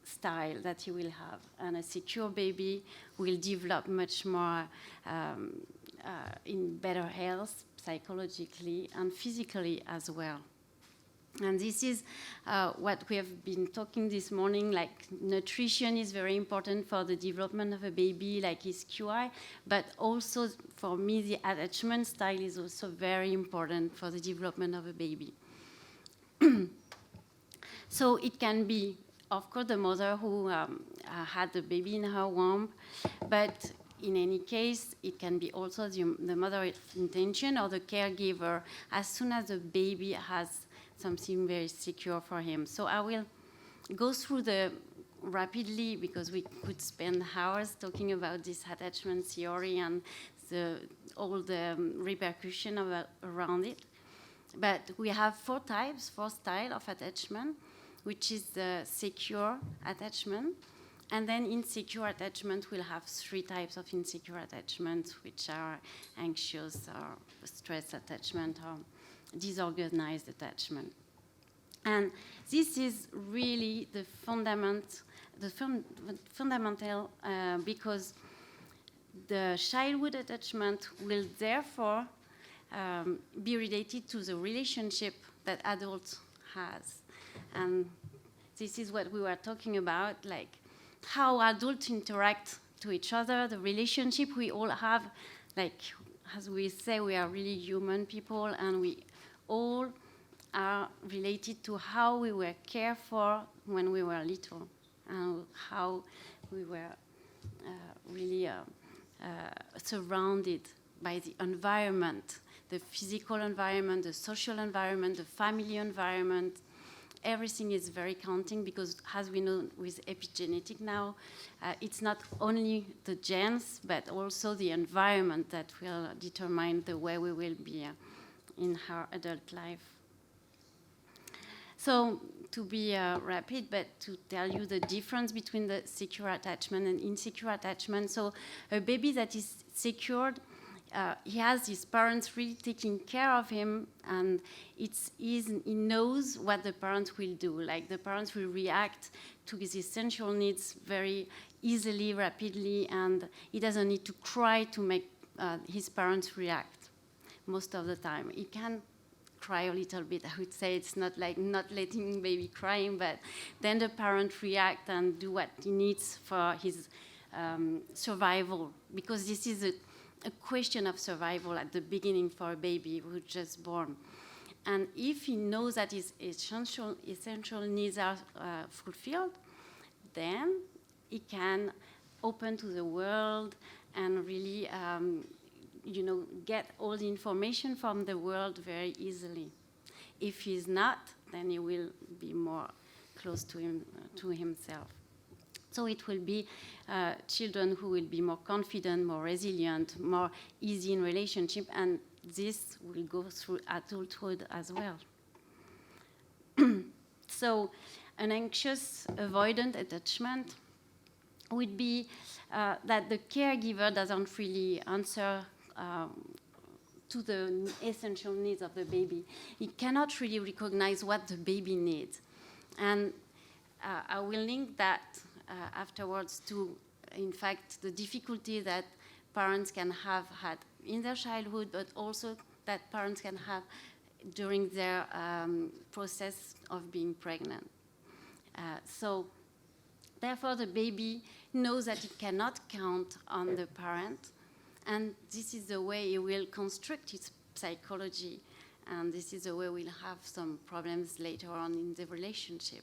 Speaker 4: style that he will have. And a secure baby will develop much more in better health, psychologically and physically as well. And this is what we have been talking this morning, like nutrition is very important for the development of a baby, like his QI, but also for me, the attachment style is also very important for the development of a baby. So it can be, of course, the mother who had the baby in her womb, but in any case, it can be also the mother's intention or the caregiver as soon as the baby has something very secure for him. So I will go through rapidly, because we could spend hours talking about this attachment theory and all the repercussion around it. But we have four styles of attachment, which is the secure attachment. And then insecure attachment, we'll have three types of insecure attachment, which are anxious or stress attachment or disorganized attachment. And this is really the fundamental because the childhood attachment will therefore be related to the relationship that adults has. And this is what we were talking about, like how adults interact to each other, the relationship we all have. Like, as we say, we are really human people, and we all are related to how we were cared for when we were little, and how we were really surrounded by the environment, the physical environment, the social environment, the family environment. Everything is very counting because, as we know with epigenetic now, it's not only the genes, but also the environment that will determine the way we will be in our adult life. So, to be rapid, but to tell you the difference between the secure attachment and insecure attachment. So, a baby that is secured, he has his parents really taking care of him, and he knows what the parents will do. Like, the parents will react to his essential needs very easily, rapidly, and he doesn't need to cry to make his parents react most of the time. He can cry a little bit. I would say it's not like not letting baby crying, but then the parent react and do what he needs for his survival, because this is a question of survival at the beginning for a baby who's just born. And if he knows that his essential needs are fulfilled, then he can open to the world and really get all the information from the world very easily. If he's not, then he will be more close to himself. So it will be children who will be more confident, more resilient, more easy in relationship, and this will go through adulthood as well. So an anxious, avoidant attachment would be that the caregiver doesn't really answer to the essential needs of the baby. He cannot really recognize what the baby needs. And I will link that afterwards to, in fact, the difficulty that parents can have had in their childhood, but also that parents can have during their process of being pregnant. So, therefore, the baby knows that he cannot count on the parent, and this is the way he will construct his psychology, and this is the way we'll have some problems later on in the relationship.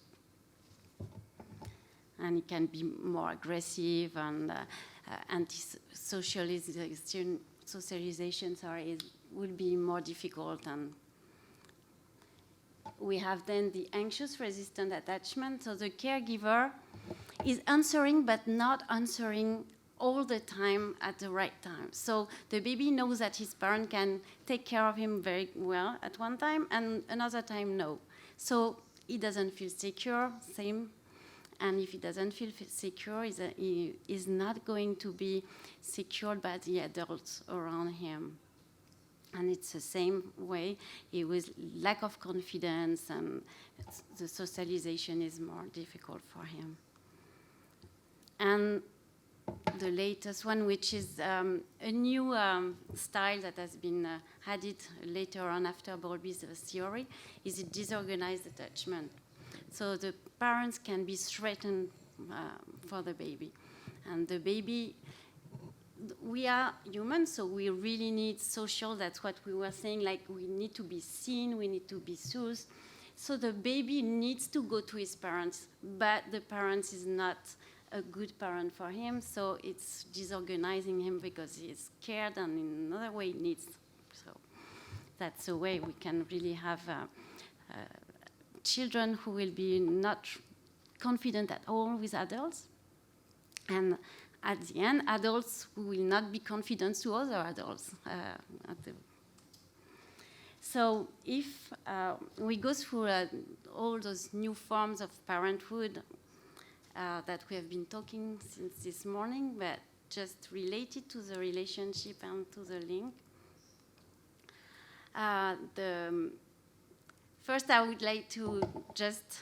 Speaker 4: And he can be more aggressive, and anti-socialization will be more difficult. And we have then the anxious resistant attachment. So the caregiver is answering, but not answering all the time at the right time. So the baby knows that his parent can take care of him very well at one time, and another time, no. So he doesn't feel secure, same. And if he doesn't feel secure, he is not going to be secured by the adults around him. And it's the same way, with lack of confidence, and the socialization is more difficult for him. And the latest one, which is a new style that has been added later on after Bowlby's theory, is a disorganized attachment. So the parents can be threatened for the baby. And the baby, we are humans, so we really need social. That's what we were saying, like we need to be seen, we need to be soothed. So the baby needs to go to his parents, but the parents is not a good parent for him, so it's disorganizing him because he's scared, and in another way he needs. So that's a way we can really have children who will be not confident at all with adults, and at the end, adults who will not be confident to other adults. So if we go through all those new forms of parenthood that we have been talking since this morning, but just related to the relationship and to the link. First, I would like to just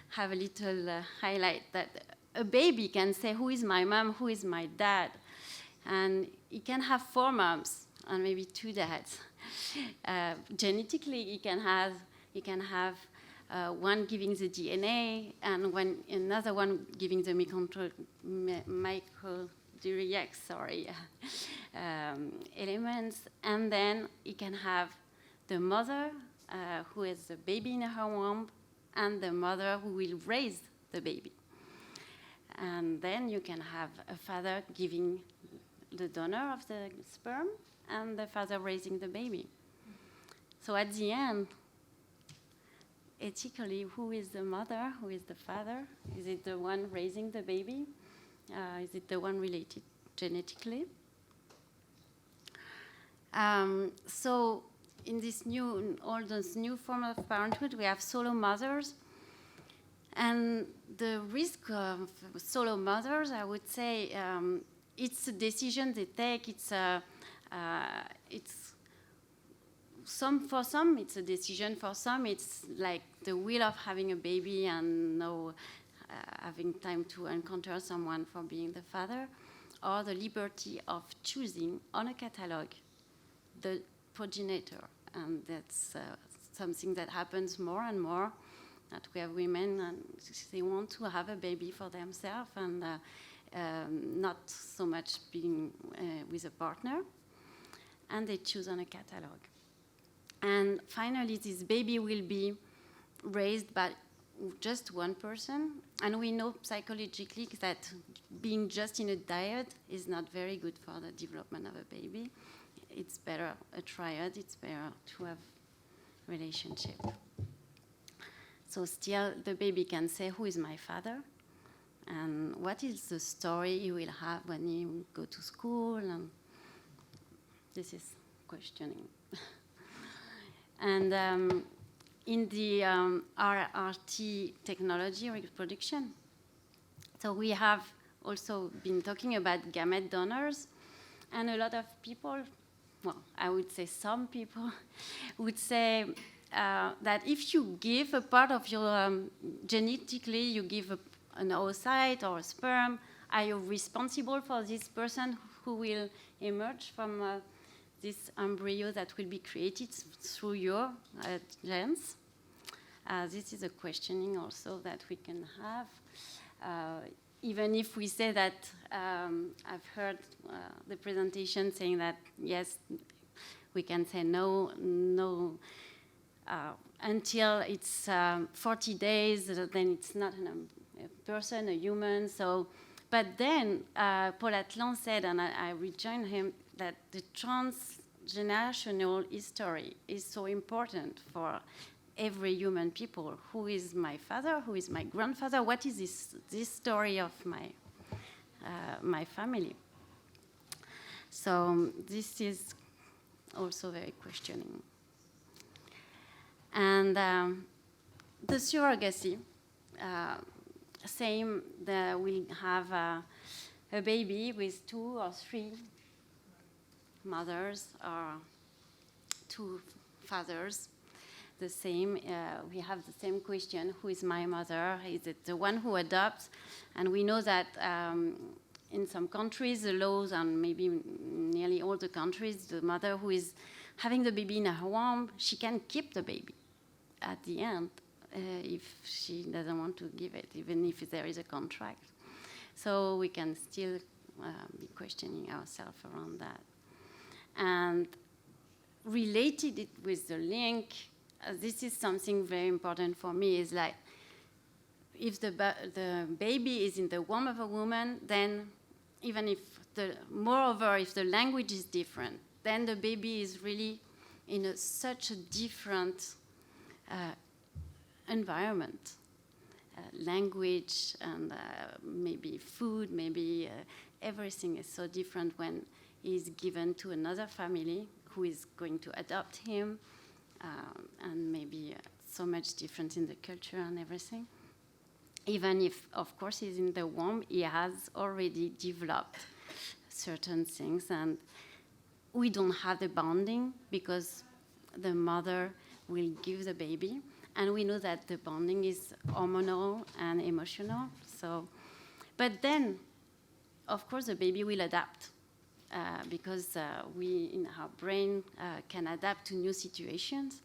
Speaker 4: have a little highlight that a baby can say, who is my mom, who is my dad? And he can have 4 moms and maybe 2 dads. Genetically, he can have one giving the DNA and another one giving the elements. And then he can have the mother who has the baby in her womb, and the mother who will raise the baby. And then you can have a father giving the donor of the sperm, and the father raising the baby. So at the end, ethically, who is the mother? Who is the father? Is it the one raising the baby? Is it the one related genetically? So in all those new form of parenthood, we have solo mothers. And the risk of solo mothers, I would say, it's a decision they take. For some, it's a decision. For some, it's like the will of having a baby and having time to encounter someone for being the father, or the liberty of choosing on a catalog the progenitor. And that's something that happens more and more, that we have women and they want to have a baby for themselves and not so much being with a partner, and they choose on a catalog. And finally, this baby will be raised by just one person, and we know psychologically that being just in a diet is not very good for the development of a baby. It's better a triad, it's better to have relationship. So still, the baby can say, who is my father? And what is the story he will have when he will go to school? And this is questioning. And in the RRT technology, reproduction, so we have also been talking about gamete donors, and a lot of people, well, I would say some people, would say that if you give a part of your genetically, you give an oocyte or a sperm, are you responsible for this person who will emerge from this embryo that will be created through your genes? This is a questioning also that we can have. Even if we say that, I've heard the presentation saying that, yes, we can say no, until it's 40 days, then it's not a person, a human. So, but then Paul Atlan said, and I rejoin him, that the transgenerational history is so important for every human people. Who is my father? Who is my grandfather? What is this story of my family? So this is also very questioning. And the surrogacy, same, that we'll have a baby with 2 or 3 mothers or 2 fathers. The same, we have the same question, who is my mother? Is it the one who adopts? And we know that in some countries, the laws, and maybe nearly all the countries, the mother who is having the baby in her womb, she can keep the baby at the end if she doesn't want to give it, even if there is a contract. So we can still be questioning ourselves around that. And related it with the link, this is something very important for me, is like, if the baby is in the womb of a woman, then even if moreover, if the language is different, then the baby is really in such a different environment, language and maybe food, maybe everything is so different when he's given to another family who is going to adopt him, and maybe so much different in the culture and everything. Even if, of course, he's in the womb, he has already developed certain things, and we don't have the bonding because the mother will give the baby, and we know that the bonding is hormonal and emotional. So, but then, of course, the baby will adapt because we, in our brain, can adapt to new situations,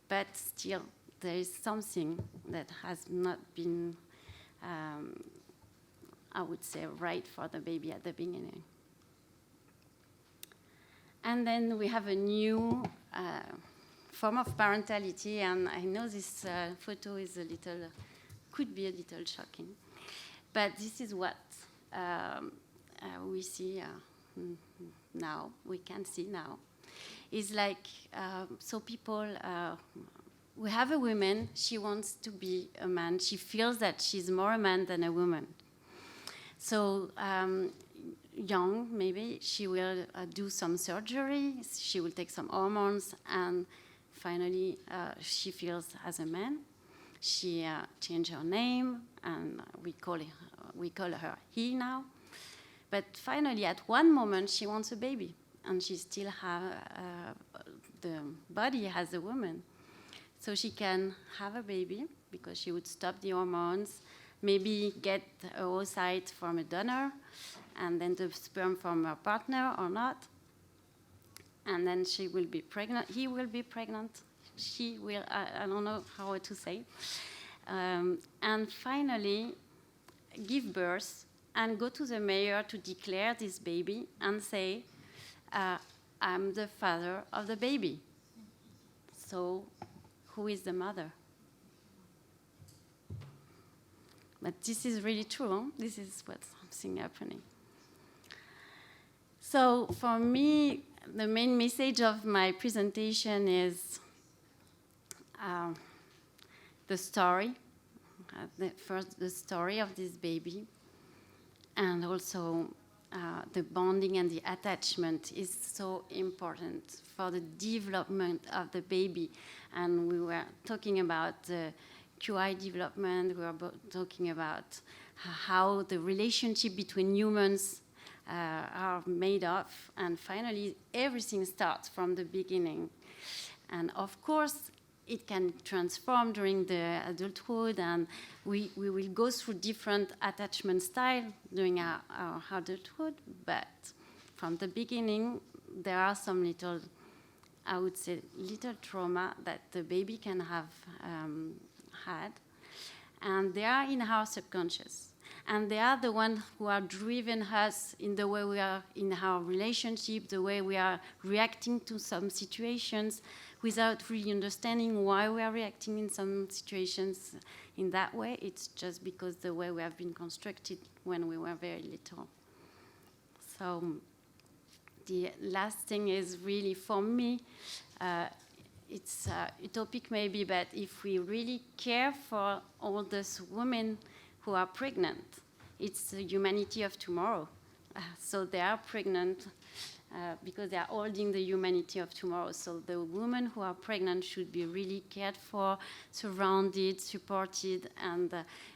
Speaker 4: but still there is something that has not been, I would say, right for the baby at the beginning. And then we have a new form of parentality, and I know this photo is could be a little shocking, but this is what we see now, we can see now, is like, so people, we have a woman, she wants to be a man. She feels that she's more a man than a woman. So young, maybe, she will do some surgery, she will take some hormones, and finally she feels as a man. She changed her name, and we call her he now. But finally, at one moment, she wants a baby, and she still have the body as a woman. So she can have a baby because she would stop the hormones, maybe get a oocyte from a donor, and then the sperm from her partner or not. And then she will be pregnant. He will be pregnant. She will, I don't know how to say. And finally, give birth and go to the mayor to declare this baby and say, I'm the father of the baby. So who is the mother? But this is really true. Huh? This is what's something happening. So for me, the main message of my presentation is the story, the story of this baby, and also the bonding and the attachment is so important for the development of the baby. And we were talking about the QI development, we were talking about how the relationship between humans are made of, and finally everything starts from the beginning. And of course, it can transform during the adulthood, and we will go through different attachment styles during our adulthood, but from the beginning, there are some little, I would say, little trauma that the baby can have had, and they are in our subconscious. And they are the ones who are driving us in the way we are in our relationship, the way we are reacting to some situations without really understanding why we are reacting in some situations in that way. It's just because the way we have been constructed when we were very little. So the last thing is really, for me, it's utopic maybe, but if we really care for all those women who are pregnant, it's the humanity of tomorrow. So they are pregnant because they are holding the humanity of tomorrow. So the women who are pregnant should be really cared for, surrounded, supported, and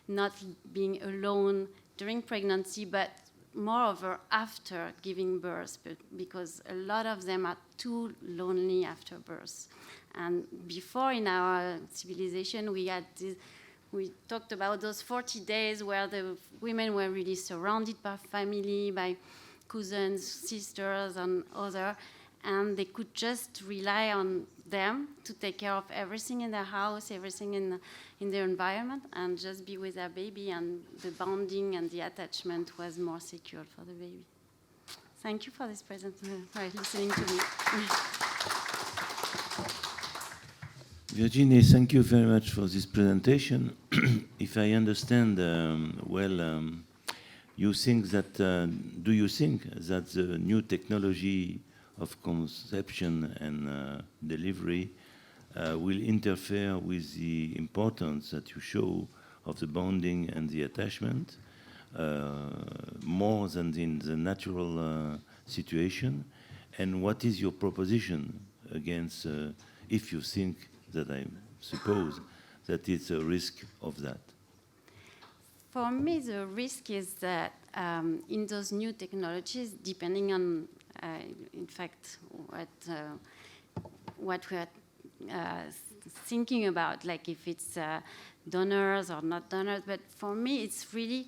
Speaker 4: not being alone during pregnancy, but moreover after giving birth, because a lot of them are too lonely after birth. And before in our civilization, we talked about those 40 days where the women were really surrounded by family, by cousins, sisters, and others, and they could just rely on them to take care of everything in their house, everything in their environment, and just be with their baby, and the bonding and the attachment was more secure for the baby. Thank you for this presentation, for listening to me.
Speaker 1: Virginie, thank you very much for this presentation. If I understand well, you think that, do you think that the new technology of conception and delivery will interfere with the importance that you show of the bonding and the attachment more than in the natural situation? And what is your proposition against, if you think that I suppose that it's a risk of that?
Speaker 4: For me, the risk is that in those new technologies, depending on, in fact, what we are thinking about, like if it's donors or not donors, but for me, it's really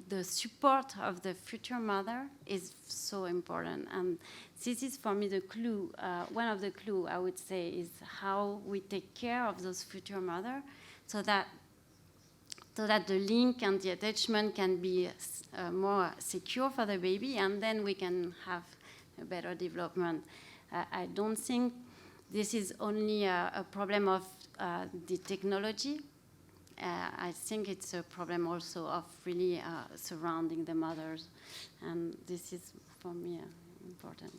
Speaker 4: the support of the future mother is so important. And this is for me the clue, one of the clues I would say is how we take care of those future mother so that the link and the attachment can be more secure for the baby, and then we can have a better development. I don't think this is only a problem of the technology. I think it's a problem also of really surrounding the mothers, and this is for me important.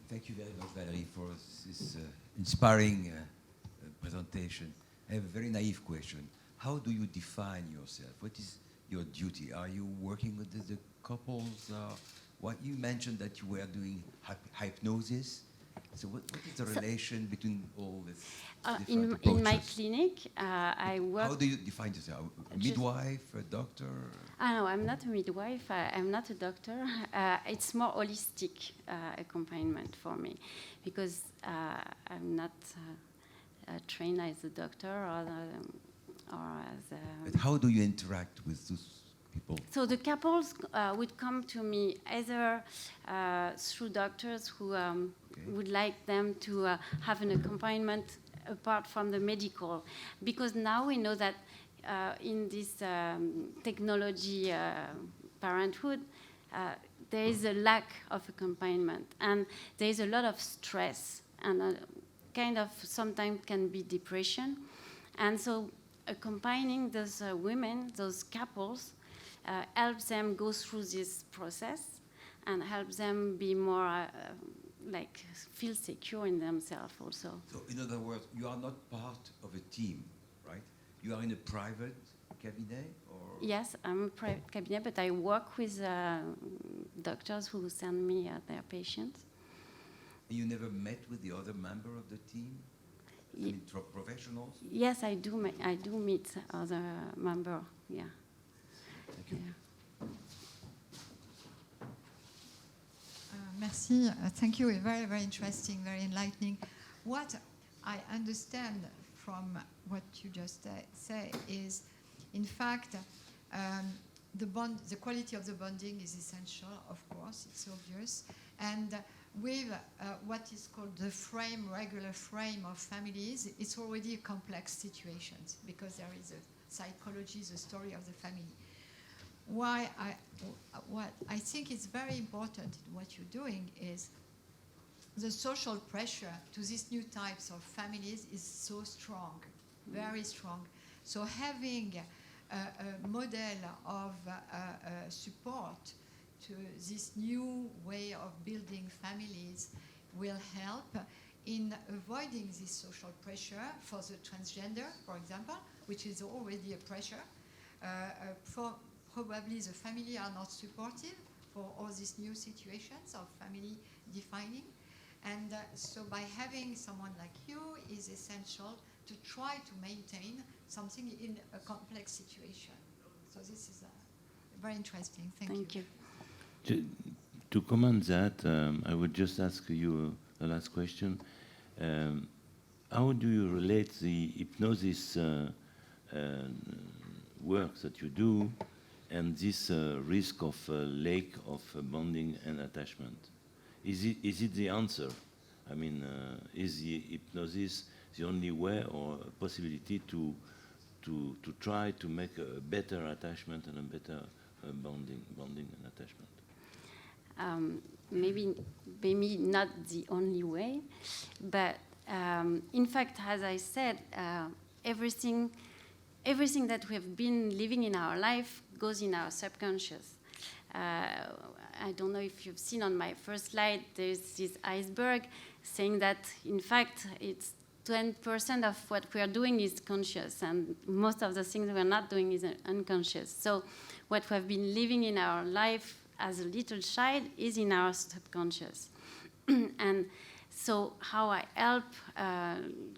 Speaker 5: Thank you very much, Valerie, for this inspiring presentation. I have a very naive question. How do you define yourself? What is your duty? Are you working with the couples? What you mentioned that you were doing hypnosis. So what is the relation between all this different approaches?
Speaker 4: In my clinic, I work...
Speaker 5: How do you define yourself? A midwife, a doctor?
Speaker 4: No, I'm not a midwife. I'm not a doctor. It's more holistic accompaniment for me, because I'm not trained as a doctor or as a...
Speaker 5: But how do you interact with those people?
Speaker 4: So the couples would come to me either through doctors who would like them to have an accompaniment apart from the medical, because now we know that in this technology parenthood, there is a lack of accompaniment, and there is a lot of stress, and kind of sometimes can be depression. And so accompanying those women, those couples, helps them go through this process and helps them be more feel secure in themselves also.
Speaker 5: So in other words, you are not part of a team, right? You are in a private cabinet? Or?
Speaker 4: Yes, I'm a private cabinet, but I work with doctors who send me their patients.
Speaker 5: You never met with the other member of the team? I mean, professionals?
Speaker 4: Yes, I do meet other member. Yeah.
Speaker 5: Thank you.
Speaker 4: Yeah.
Speaker 6: Merci. Thank you. Very, very interesting, very enlightening. What I understand from what you just say is, in fact, the quality of the bonding is essential, of course, it's obvious. And with what is called the regular frame of families, it's already a complex situation because there is a psychology, the story of the family. What I think is very important in what you're doing is the social pressure to these new types of families is so strong, very strong. So having a model of support to this new way of building families will help in avoiding this social pressure for the transgender, for example, which is already a pressure. Probably the family are not supportive for all these new situations of family defining. And so by having someone like you is essential to try to maintain something in a complex situation. So this is very interesting. Thank you.
Speaker 1: To comment that, I would just ask you a last question. How do you relate the hypnosis work that you do and this risk of lack of bonding and attachment? Is it the answer? I mean, is the hypnosis the only way or a possibility to try to make a better attachment and a better bonding and attachment?
Speaker 4: Maybe not the only way, but in fact, as I said, everything that we have been living in our life goes in our subconscious. I don't know if you've seen on my first slide, there's this iceberg saying that, in fact, it's 20% of what we are doing is conscious, and most of the things we are not doing is unconscious. So what we have been living in our life as a little child is in our subconscious. And so how I help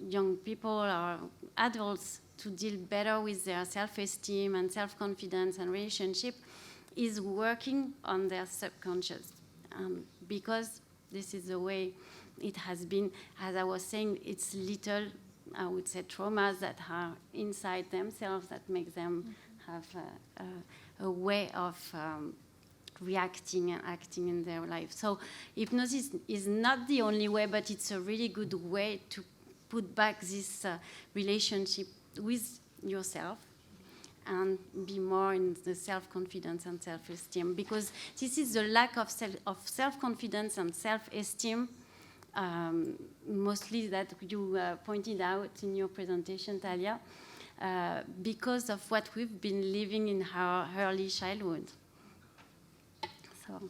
Speaker 4: young people or adults to deal better with their self-esteem and self-confidence and relationship is working on their subconscious. Because this is the way it has been, as I was saying, it's little, I would say, traumas that are inside themselves that make them have a way of reacting and acting in their life. So hypnosis is not the only way, but it's a really good way to put back this relationship with yourself and be more in the self-confidence and self-esteem, because this is the lack of self-confidence and self-esteem mostly that you pointed out in your presentation, Talya, because of what we've been living in our early childhood. So.